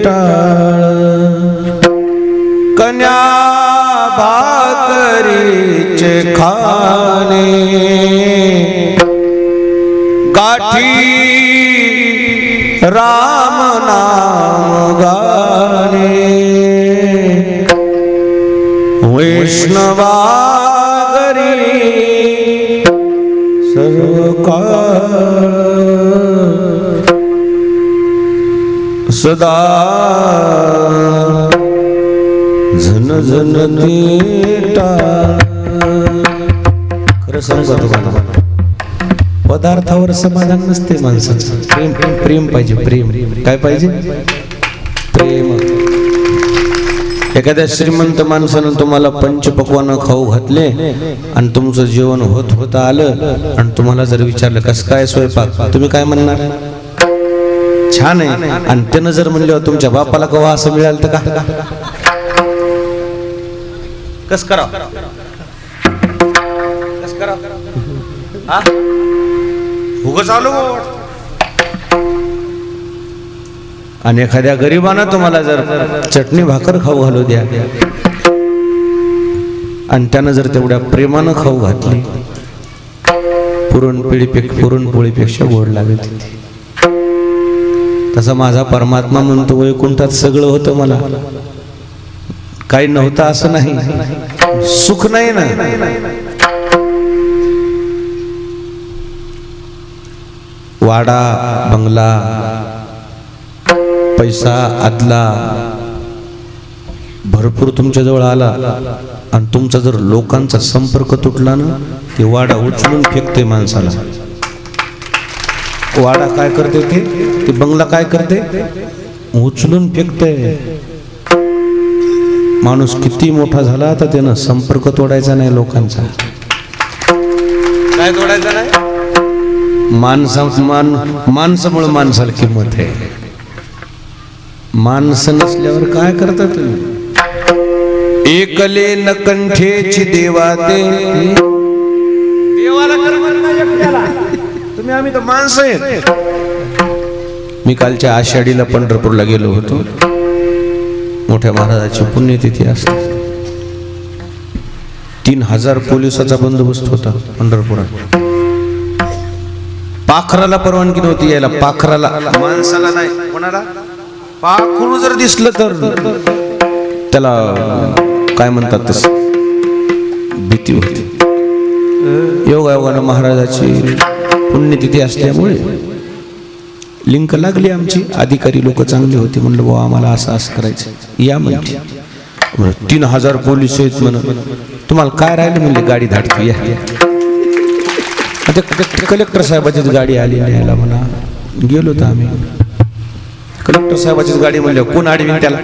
Speaker 1: टाळ कन्या भाकरीचे खाणे गाठी राम नाम गाणे वैष्णवा घरी सर्व काळ सदा झन झन ते टाळ. खरं सांगतो तुम्हाला, पदार्थावर समाधान नसते माणसाचं. प्रेम प्रेम पाहिजे. प्रेम काय पाहिजे? प्रेम. एखाद्या श्रीमंत माणसानं तुम्हाला पंचपक्वान्न खाऊ घातले आणि तुमचं जेवण होत होता आलं आणि तुम्हाला जर विचारलं कसं काय स्वयंपाक, तुम्ही काय म्हणणार? छान आहे. आणि त्यानं जर म्हणलं तुमच्या बापाला कवा असं मिळालं तर का कस करा उगाच आलो. आणि एखाद्या गरिबानं तुम्हाला जर चटणी भाकर खाऊ घालू द्या आणि त्यानं जर तेवढ्या प्रेमानं खाऊ घातली, पुरणपोळीपेक्षा गोड लागत. तसा माझा परमात्मा म्हणतो वैकुंठात सगळं होतं, मला काही नव्हतं असं नाही. सुख नाही ना. वाडा बंगला पैसा आदला भरपूर तुमच्या जवळ आला आणि तुमचा जर लोकांचा संपर्क तुटला ना, ते वाडा उचलून फेकते माणसाला. वाडा काय करते ते बंगला काय करते? उचलून फेकते. माणूस किती मोठा झाला तर त्यानं संपर्क तोडायचा नाही लोकांचा. काय तोडायचा नाही? माणसामुळे माणसाला किंमत आहे. माणसं नसल्यावर काय करता तुम्ही? एकले न कंठेची देवा दे. देवाला तुम्ही आम्ही तर माणसं आहेत. मी कालच्या आषाढीला पंढरपूरला गेलो होतो. मोठ्या महाराजाची पुण्यतिथी असते. 3000 पोलिसाचा बंदोबस्त होता पंढरपुरात. पाखराला परवानगी नव्हती यायला. पाखराला, माणसाला नाही. कोणाला? पाखरू जर दिसलं तर त्याला काय म्हणतात तस भीती होती. योगायोगानं महाराजाची पुण्यतिथी असल्यामुळे लिंक लागली आमची. अधिकारी लोक चांगले होते. म्हणलं बाबा आम्हाला असं असं करायचं, या म्हणते. 3000 पोलीस आहेत म्हणून. तुम्हाला काय राहिलं म्हणले? गाडी धाडतो या. कलेक्टर साहेबाचीच गाडी आली न्यायला म्हणा. गेलो तर आम्ही. कलेक्टर साहेबाचीच गाडी म्हणले कोण आडवी त्याला.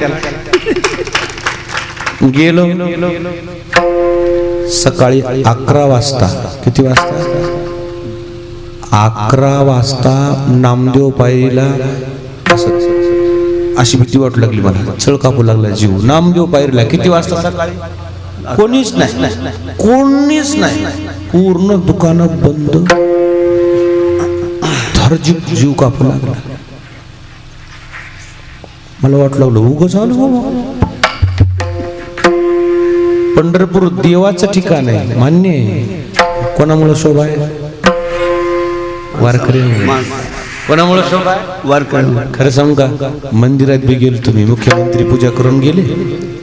Speaker 1: गेलो. सकाळी 11 वाजता. किती वाजता? 11 वाजता नामदेव पायरीला अशी भीती वाटू लागली मला. चळ कापू लागला जीव. नामदेव पायरीला किती वाजता? सकाळी. कोणीच नाही. कोणीच नाही. पूर्ण दुकानं बंद. जीव कापू लागला. मला वाटलं लागलं उगाच आलो बाबा. पंढरपूर देवाचं ठिकाण आहे, मान्य आहे. कोणामुळे शोभा आहे? वारकरी. कोणामुळे शोभा आहे? वारकरी. खरं सांगू का, मंदिरात बी गेलो तुम्ही, मुख्यमंत्री पूजा करून गेले,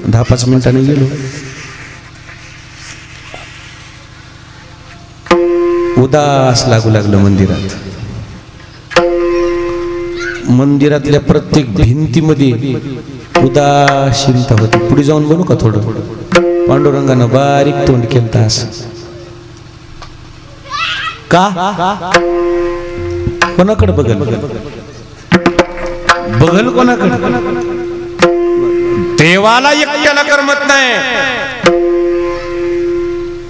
Speaker 1: 10-5 मिनिटांनी गेलो. उदास लागू लागलं मंदिरात. मंदिरातल्या प्रत्येक भिंतीमध्ये उदासीनता होती. पुढे जाऊन बोलू का थोडं? पांडुरंगानं बारीक तोंड केलं असं. का? कोणाकडे बघल? बघल कोणाकडे? देवाला एकट्याला करमत नाही.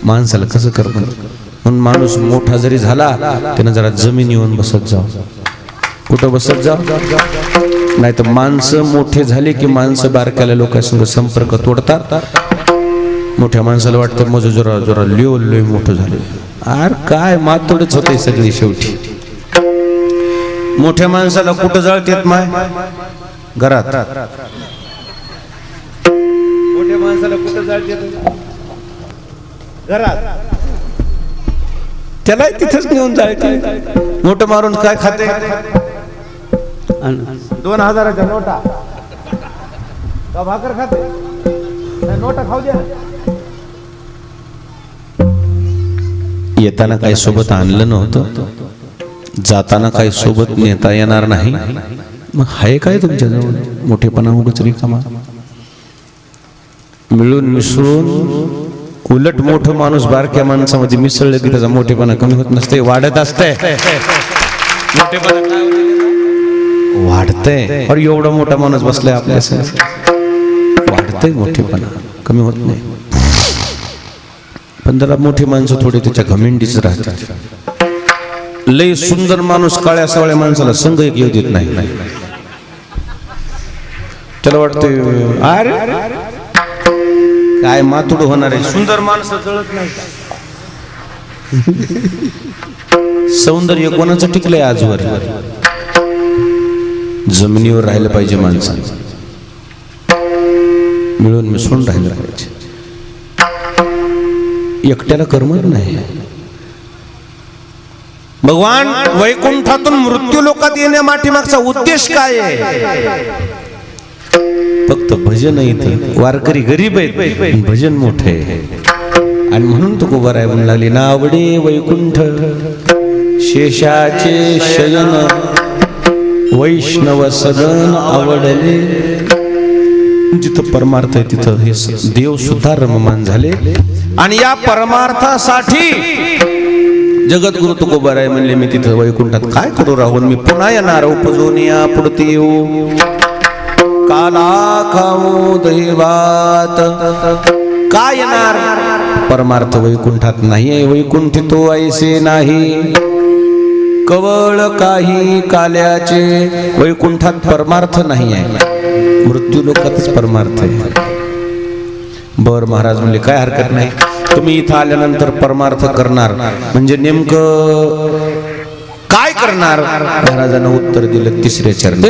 Speaker 1: माणसाला कसं करमत? म्हणून माणूस मोठा जरी झाला त्यानं जरा जमीन येऊन बसत जाव. कुठं बसत जाव? नाही तर माणसं मोठे झाले की माणसं बारक्याला लोकांसंग संपर्क तोडतात. मोठ्या माणसाला वाटतं मग जरा जरा लोय मोठं झालं. अरे काय मातोडच होते सगळी शेवटी. मोठ्या माणसाला कुठं जळतेत माय? घरात. मोठ्या माणसाला कुठं जळतेत? घरात. त्याला तिथेच नेऊन जायचं. मोठं मारून काय खाते? 2000च्या नोटा का भाकर खाते? नोटा खाऊ द्या. येताना काही सोबत आणलं नव्हतं, जाताना काही सोबत नेता येणार नाही. मग हाय काय तुमच्याजवळ मोठेपणा? उगाच रिकामा. मिळून मिसळून उलट मोठं माणूस बारक्या माणसामध्ये मिसळलं की त्याचा मोठेपणा कमी होत नसते, वाढत असते. मोठेपणा वाढतंय. और एवढा मोठा माणूस बसलाय आपल्या वाढतंय, मोठेपणा कमी होत नाही. पण जरा मोठी माणसं थोडी त्याच्या घमेंडीच राहतात. लय सुंदर माणूस काळ्या सावळ्या माणसाला संघ एक येऊ देत नाही. त्याला वाटतंय अरे काय मातुड होणार आहे. सुंदर माणसं जळत नाही. सौंदर्य कोणाचं टिकलंय आजवर? जमिनीवर राहिलं पाहिजे माणसाला, मिळून मिसळून राहिलं पाहिजे. एकट्याला करमत नाही. भगवान वैकुंठातून मृत्यू लोकात येण्यामागचा उद्देश काय आहे? फक्त भजन आहे. इथं वारकरी गरीब आहेत, भजन मोठे आहे. आणि म्हणून तो गोबराय म्हणू लागली, नावडे वैकुंठ शेषाचे शयन वैष्णव सदन आवडले. जिथं परमार्थ आहे तिथं हे देव सुद्धा रममान झाले. आणि या परमार्थासाठी जगद्गुरु तुकोबाराय म्हणले, मी तिथं वैकुंठात काय करू राहून? मी पुन्हा येणार उपजोनिया पुढती येऊ, काला खाऊ दैवात. काय येणार? परमार्थ वैकुंठात नाही आहे. वैकुंठी तो ऐसे नाही कवळ काही काल्याचे. वैकुंठात परमार्थ नाही आहे, मृत्यू लोकातच परमार्थ आहे. बर महाराज म्हणले काय हरकत नाही, तुम्ही इथं आल्यानंतर परमार्थ करणार म्हणजे नेमकं काय करणार? महाराजांना उत्तर दिलं तिसऱ्या चरणात.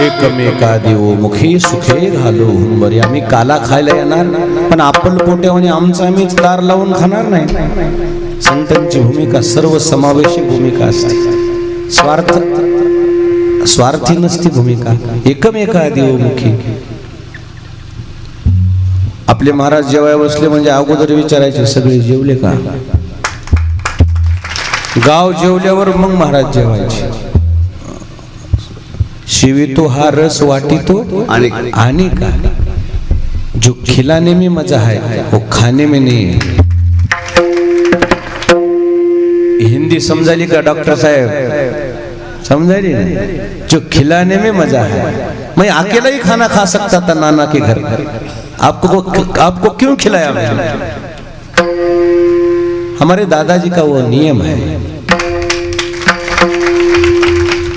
Speaker 1: एकमेका देव मुखी सुखे घालो हुंबरे. आम्ही काला खायला येणार, पण आपण पोट्यावाने आमचा आम्हीच दार लावून खाणार नाही. संतांची भूमिका सर्व समावेशी भूमिका असते, स्वार्थी नसती भूमिका. एकमेका देव मुखी. आपले महाराज जेवाय बसले म्हणजे अगोदर विचारायचे सगळे जेवले का? गाव जेवल्यावर मग महाराज जेवायचे. शिवितो हा रस वाटितो आणि का? जो खिलाने में मजा है वो खाने में नहीं है. हिंदी समझाली का डॉक्टर साहब? समझाली ना? जो खिलाने में मजा है. मैं अकेला ही खाना खा सकता था नाना के घर, आपको क्यों खिलाया मैंने? हमारे दादाजी का वो नियम है,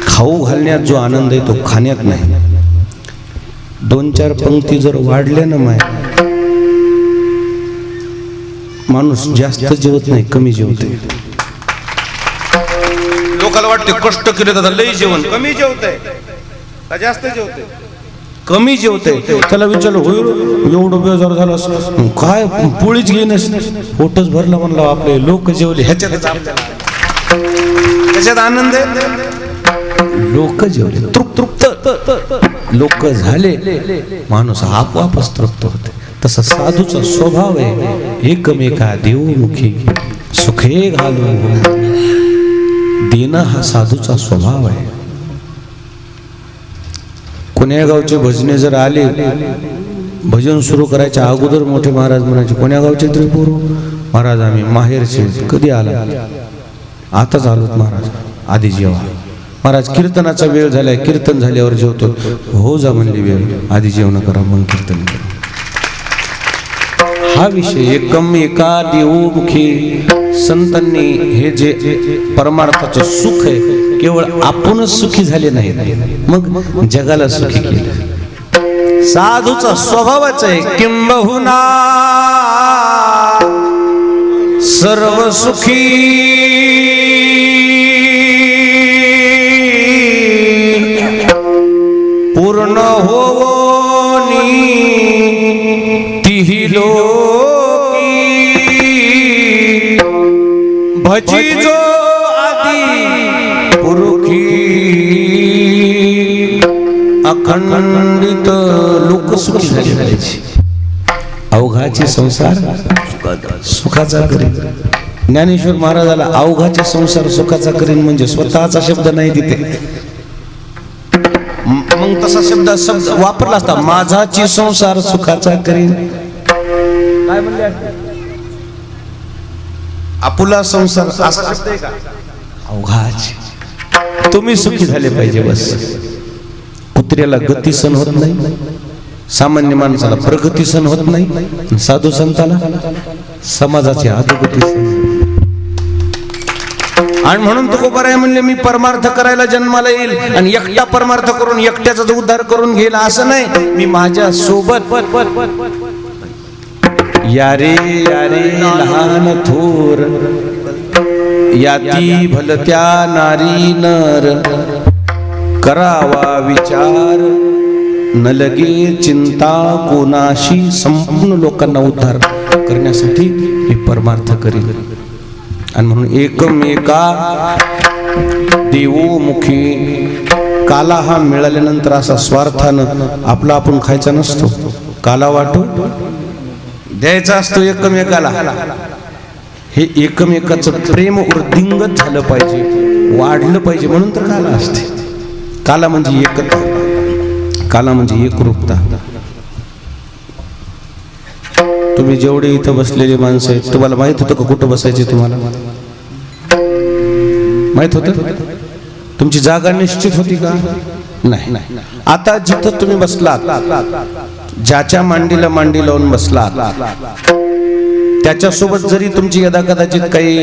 Speaker 1: खाऊ घालण्यात जो आनंद आहे तो खाण्यात नाही. 2-4 पंक्ती जर वाढल्या ना माणूस जास्त जेवत नाही, कमी जेवते. लोकांना वाटते कष्ट केले तर लई जेवण, कमी जेवतंय का जास्त जेवते? कमी जेवते. त्याला विचारलं होईल एवढं बेजार झालं काय, पोळीच घेणस पोटच भरलं म्हणलं. आपले लोक जेवले ह्याच्यात आनंद आहे. लोक जेवले तृप्त लोक झाले, माणूस आपोआपच तृप्त होते. तसा साधूचा स्वभाव आहे, एकमेका देवमुखी सुखे घालून देणं हा साधूचा स्वभाव आहे. कोण्या गावचे भजने जर आले, भजन सुरू करायच्या अगोदर मोठे महाराज म्हणायचे, कोण्या गावचे तरी पोरू? महाराज आम्ही माहेरचे. कधी आला? आताच आलोत महाराज. आधी जेवा. महाराज कीर्तनाचा वेळ झालाय, कीर्तन झाल्यावर जेवतो. हो जा म्हणली वेळ, आधी जेवण करा मग कीर्तन करा. हा विषय एकम एका देवमुखी. संतांनी हे जे परमार्थाचं सुख आहे, केवळ आपणच सुखी झाले नाही, मग जगाला सुखी केलं. साधूचा स्वभावच आहे, किंबहुना सर्व सुखी पूर्ण होवोनी तिही लोकी भजी जो आदि पुरुखी अखंडित लोक सुखी झाले. अवघाचे संसार सुखाचा करीन. ज्ञानेश्वर महाराजाला अवघाचे संसार सुखाचा करीन म्हणजे स्वतःचा शब्द नाही तिथे, मग तसा शब्द वापरला असता, माझाची संसार सुखाचा करीन. काय म्हणले? आपुला संसार असा शब्द आहे का? अवघाचे. तुम्ही सुखी झाले पाहिजे बस. कुत्र्याला गती सण होत नाही, सामान्य माणसाला प्रगती सण होत नाही, साधू संताला समाजाची अधोगती सण. आणि म्हणून तुकोबाराय म्हणले, मी परमार्थ करायला जन्माला येईल आणि एकटा परमार्थ करून एकट्याचा उद्धार करून घेईल असं नाही, मी माझ्या सोबत यारे यारे लहान थोर याती भलत्या नारी नर करावा विचार न लगे चिंता कोणाशी. संपूर्ण लोकांना उद्धार करण्यासाठी मी परमार्थ करील. आणि म्हणून एकमेका देवमुखी. काला हा मिळाल्यानंतर असा स्वार्थानं आपला आपण खायचा नसतो, काला वाटू द्यायचा असतो एकमेकाला. हे एकमेकाचं प्रेम वृद्धिंगत झालं पाहिजे, वाढलं पाहिजे, म्हणून तर काला असते. काला म्हणजे एकता, काला म्हणजे एकरूपता. तुम्ही जेवढे इथं बसलेले माणसं आहेत, तुम्हाला माहित होतं का कुठं बसायचे? तुम्हाला माहित होतं? तुमची जागा निश्चित होती का? नाही. आता जिथं तुम्ही बसलात, ज्याच्या मांडीला मांडी लावून बसलात, त्याच्यासोबत जरी तुमची यदा कदाचित काही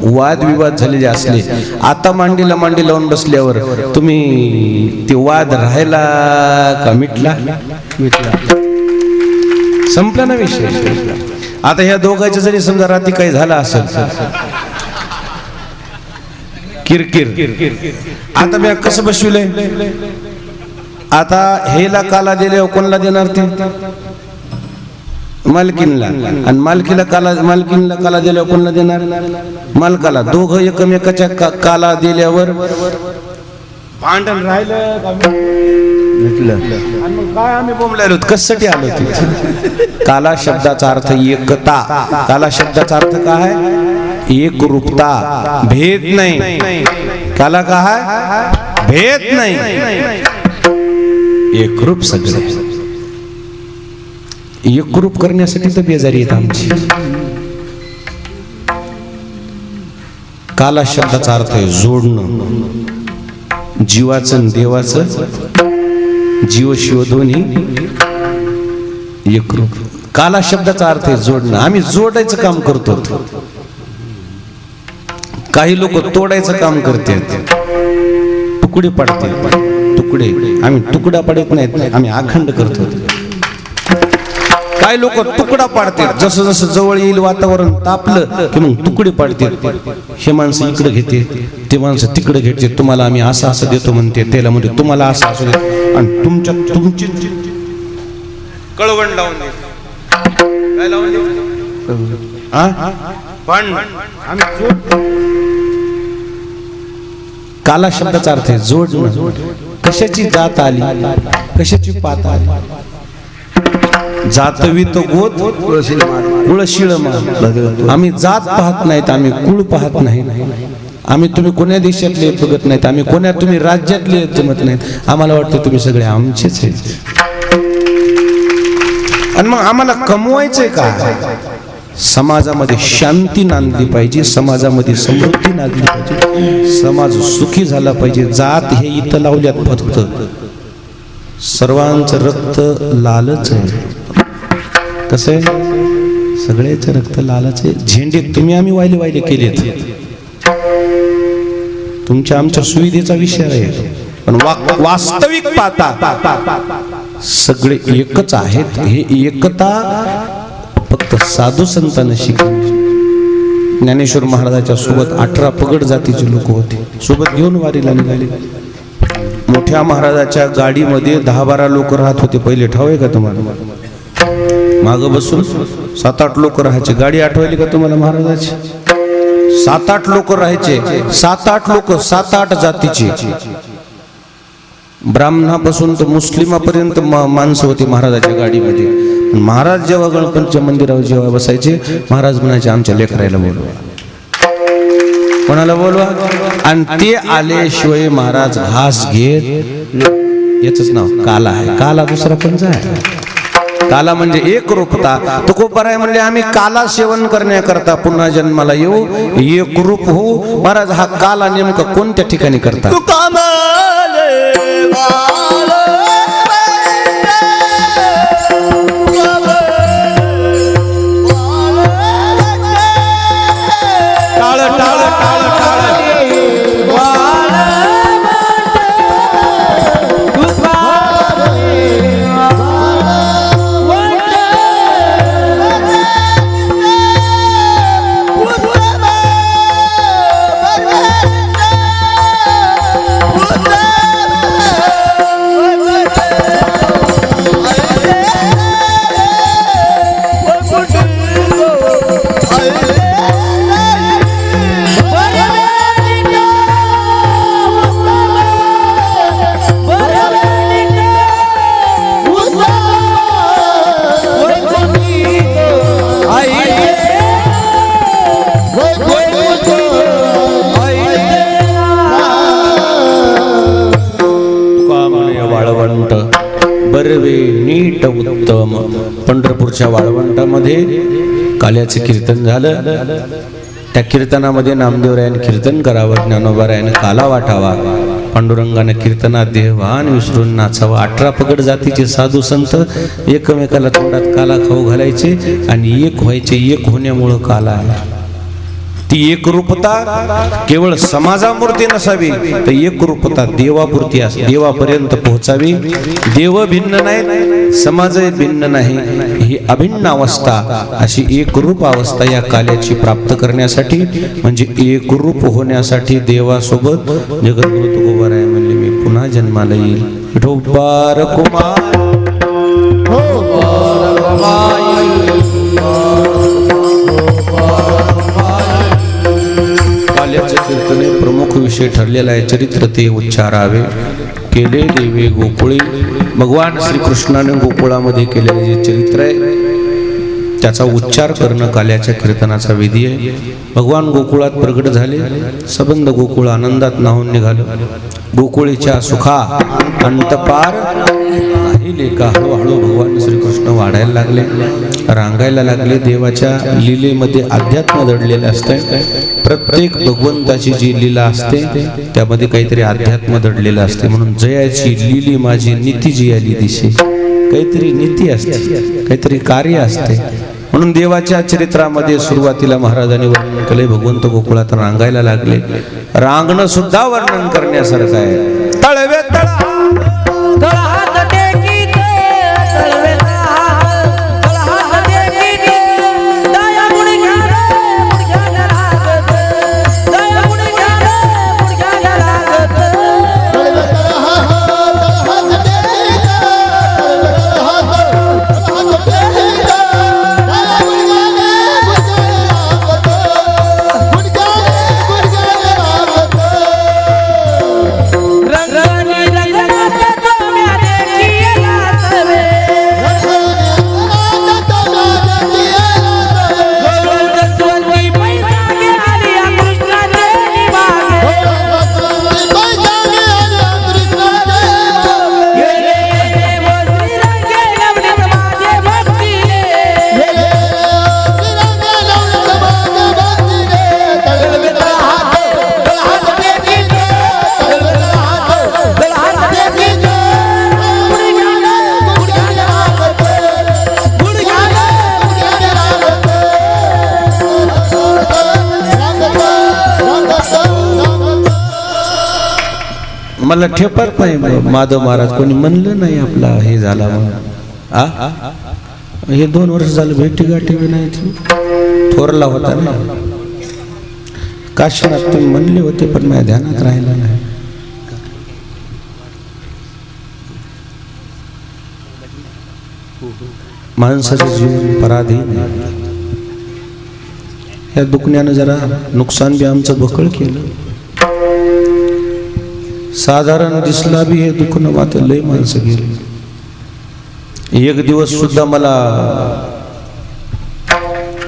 Speaker 1: वादविवाद झालेले असले, आता मांडीला मांडी लावून बसल्यावर तुम्ही ते वाद राहायला का मिटला? संपला ना विषय. आता ह्या दोघांच्या जरी समजा रात्री काही झालं असेल, किरकिर, आता मी कसं बसविलंय? आता हेला काला दिल्यावर कोणाला देणार? ते मालकीनला. आणि मालकीनला काला दिल्यावर कोणाला देणार? मालकाला. दोघं एकमेकाच्या काला दिल्यावर भांडण राहिलं आणि मग काय आम्ही बोंबलायलो? कशासाठी आलो? काला शब्दाचा अर्थ एकता. काला शब्दाचा अर्थ काय? एकरूपता, भेद नाही. काला काय? भेद नाही, एकरूप. सगळे एकरूप करण्यासाठी तर बेजारी येत आमची. काला शब्दाचा अर्थ आहे जोडणं, जीवाचं देवाचं, जीव शिव दोन्ही एकरूप. काला शब्दाचा अर्थ आहे जोडणं. आम्ही जोडायचं काम करतो. काही लोक तोडायचं काम करतात, तुकडे पाडतात. तुकडे आम्ही तुकडा पाडत नाहीत, आम्ही अखंड करतो. काही लोक तुकडा पाडतात, जसं जसं जवळ येईल वातावरण तापलं की मग तुकडे पाडतात. हे माणसं इकडे घेते, ते माणसं तिकडे घेते. तुम्हाला आम्ही असं असं देतो म्हणते, त्याला म्हणते तुम्हाला असं असं देतो, आणि तुमची कळवण लावून देते. काय लावून देते? काला शब्दाचा अर्थ आहे जोडणं. कशाची जात आली, कशाची पात आली. जातवित गोत कुळशीळ मान. आम्ही जात पाहत नाहीत, आम्ही कुळ पाहत नाही. आम्ही तुम्ही कोण्या देशातले बघत नाहीत, आम्ही कोण्या तुम्ही राज्यातले जमत नाहीत. आम्हाला वाटतं तुम्ही सगळे आमचेच आहेत. आणि मग आम्हाला कमवायचंय काय? समाजामध्ये शांती नांदली पाहिजे, समाजामध्ये समृद्धी नांदली पाहिजे, समाज सुखी झाला पाहिजे. जात हे इथं लावल्यात फक्त. सर्वांचं रक्त लालच आहे. कसं आहे? सगळ्याच रक्त लालच आहे. झेंडे तुम्ही आम्ही वाहिले वाहिले केलेत. तुमच्या आमच्या सुविधेचा विषय आहे, पण वास्तविक पाहता सगळे एकच आहेत. हे एकता फक्त साधू संतांनी शिकली. ज्ञानेश्वर महाराजांच्या सोबत 18 पगड जातीचे लोक होते, सोबत घेऊन वारीला निघाले. मोठ्या महाराजाच्या गाडीमध्ये 10-12 लोक राहत होते. पहिले ठाव आहे का तुम्हाला? माग बसून 7-8 लोक राहायचे. गाडी आठवायली का तुम्हाला महाराजाची? 7-8 लोक राहायचे. 7-8 लोक 7-8 जातीचे. ब्राह्मणापासून तर मुस्लिमापर्यंत माणसं होती महाराजाच्या गाडीमध्ये. महाराज जेव्हा गणपतीच्या मंदिरावर जेव्हा बसायचे, महाराज म्हणायचे आमच्या लेकरायला बोलवा. कोणाला बोलवा? आणि ते आल्याशिवाय महाराज घास घेत. याच नाव काला आहे. काला दुसरा पंच आहे. काला म्हणजे एक रूपता. तुकोबाराय म्हणले आम्ही काला सेवन करण्याकरता पुन्हा जन्माला येऊ, एक रूप होऊ. महाराज हा काला नेमका कोणत्या ठिकाणी करतात? बर्वे नीट उत्तम. पंढरपूरच्या वाळवंटामध्ये काल्याचे कीर्तन झालं. त्या कीर्तनामध्ये नामदेवरायाने कीर्तन करावं, ज्ञानोबारायाने काला वाटावा, पांडुरंगाने कीर्तनात देहभान विसरून नाचावं. 18 पगड जातीचे साधू संत एकमेकाला तोंडात काला खाऊ घालायचे आणि एक व्हायचे. एक होण्यामुळं काला आहे. ती एकरूपता केवळ समाजापुरती नसावी, तर एकरूपता देवापुरती असते, देवापर्यंत पोहोचावी. देव भिन्न नाहीत, समाज भिन्न नाही, ही अभिन्न अवस्था, अशी एकरूप अवस्था या काल्याची प्राप्त करण्यासाठी, म्हणजे एकरूप होण्यासाठी देवासोबत जगद्गुरु तुकोबाराय म्हणले मी पुन्हा जन्माला येईल. विठोबार कुमार काल्याचे कीर्तने प्रमुख विषय ठरलेला आहे. चरित्र ते उच्चारावे. केले देवे गोकुळी. भगवान श्रीकृष्णाने गोकुळामध्ये केलेले जे चरित्र आहे त्याचा उच्चार करणं काल्याच्या कीर्तनाचा विधी आहे. भगवान गोकुळात प्रगट झाले. सबंध गोकुळ आनंदात नाहून निघालं. गोकुळीच्या सुखा अंतपार नाही लेका. हळूहळू भगवान श्रीकृष्ण वाढायला लागले, रांगायला लागले. देवाच्या लीलेमध्ये अध्यात्म दडलेलं असतं. प्रत्येक भगवंताची जी लीला असते त्यामध्ये काहीतरी अध्यात्म दडलेलं असते. म्हणून जयाची लिली माझी नीती जी आली दिसे. काहीतरी नीती असते, काहीतरी कार्य असते. म्हणून देवाच्या चरित्रामध्ये सुरुवातीला महाराजांनी वर्णन केले. भगवंत गोकुळात रांगायला लागले. रांगणं सुद्धा वर्णन करण्यासारखं आहे. तळवे
Speaker 2: तळहात टेकीत तळवे तळहात टेकीत दया गुडघ्याला लागत दया गुडघ्याला लागत
Speaker 1: मला ठेपत नाही. माधव महाराज कोणी म्हणलं नाही आपला हे झाला म्हणून. हे 2 वर्ष झालं भेटी गाठी नाही. थोरला होता ना काशीनाथ, तुम्ही म्हणले होते पण माझ्या ध्यानात राहिलं नाही. माणसाचं जीवन पराधीन आहे. या दुखण्यानं जरा नुकसान बी आमचं बकळ केलं. साधारण दिसला बी हे दुखणं मात्र लय माणसं गेली. एक दिवस सुद्धा मला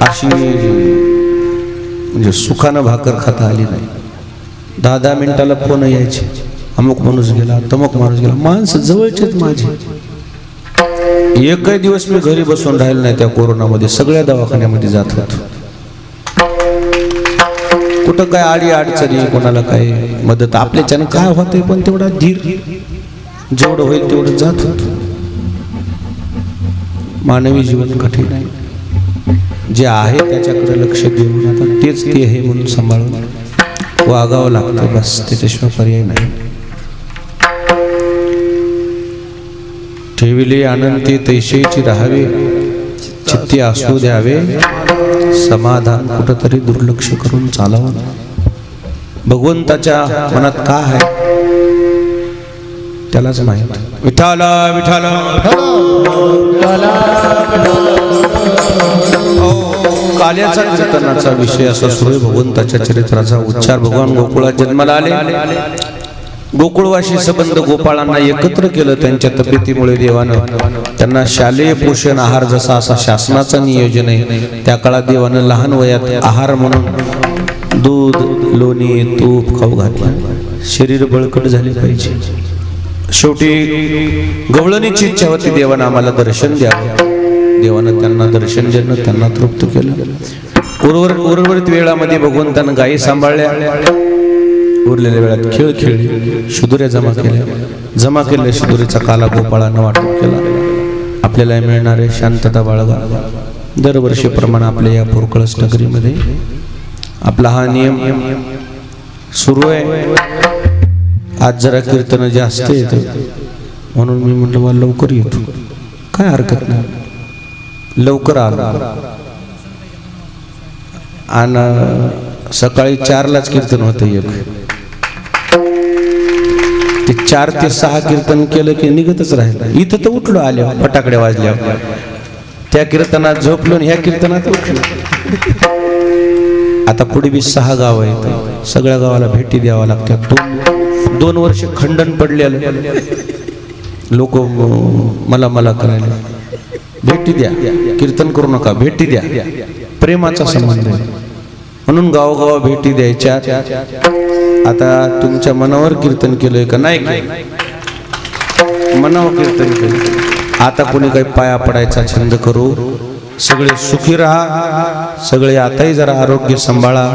Speaker 1: अशी म्हणजे सुखानं भाकर खाता आली नाही. 10-10 मिनिटाला फोन यायचे. अमुक माणूस गेला, तमुक माणूस गेला. माणसं जवळचेच माझे. एकही दिवस मी घरी बसून राहिलो नाही. त्या कोरोनामध्ये सगळ्या दवाखान्यामध्ये जात होतो. कुठं काय आडी अडचणी, कोणाला काय मदत आपल्याच्यानं काय होतंय पण तेवढा धीर, जेवढं होईल तेवढं जात होतो. मानवी जीवन कठीण आहे. जे आहे त्याच्याकडे लक्ष देऊन आता तेच ते हे म्हणून सांभाळून वागावं लागतं. बस, त्याच्याशिवाय पर्याय नाही. ठेविले अनंती तैशेची राहावे, चित्ती असू द्यावे समाधान. कुठंतरी दुर्लक्ष करून चालावं. भगवंताच्या मनात काय आहे त्यालाच माहित. विठाला विठाला काल्याचा कीर्तनाचा विषय असा सुरू आहे. भगवंताच्या चरित्राचा उच्चार. भगवान गोकुळात जन्माला आले. गोकुळवासी संबंध गोपाळांना एकत्र केलं. त्यांच्या तब्येतीमुळे देवानं त्यांना शालेय पोषण आहार जसा असा शासनाचा नियोजन आहे. त्या काळात देवानं लहान वयात आहार म्हणून दूध, लोणी, तूप खाऊ घातलं. शरीर बळकट झाले पाहिजे. शेवटी गवळणीची इच्छा होती देवानं आम्हाला दर्शन द्यावं. देवानं त्यांना दर्शन देणं, त्यांना तृप्त केलं. उर्वरित वेळामध्ये भगवंतानं गायी सांभाळल्या. उरलेल्या वेळात खेळ खेळली. शुदुऱ्या जमा केल्या. शुदुरीचा काला गोपाळानं वाटप केला. आपल्याला मिळणारे शांतता बाळगा. दरवर्षीप्रमाणे आपल्या या पोरकळस नगरीमध्ये आपला हा नियम सुरू आहे. आज जरा कीर्तन जास्त येतं म्हणून मी म्हटलं मला लवकर येतो. काय हरकत नाही. लवकर आलो आणि सकाळी 4लाच कीर्तन होतं. एक ते 4 ते 6 कीर्तन केलं की निघतच राहिलं. इथं तर उठलो आल्या फटाकड्या वाजल्या. त्या कीर्तनात झोपलो ह्या कीर्तनात उठलो. आता पुढे बी 6 गाव आहेत. सगळ्या गावाला भेटी द्यावा लागतात. 2 वर्ष खंडन पडलेलं. लोक मला करायला भेटी द्या, कीर्तन करू नका, भेटी द्या. प्रेमाचा संबंध आहे म्हणून गावोगाव भेटी द्यायच्या. आता तुमच्या मनावर कीर्तन केलंय का नाही? मनावर कीर्तन केलं. आता कोणी काही पाया पडायचा छंद करू. सगळे सुखी राहा. सगळे आताही जरा आरोग्य सांभाळा.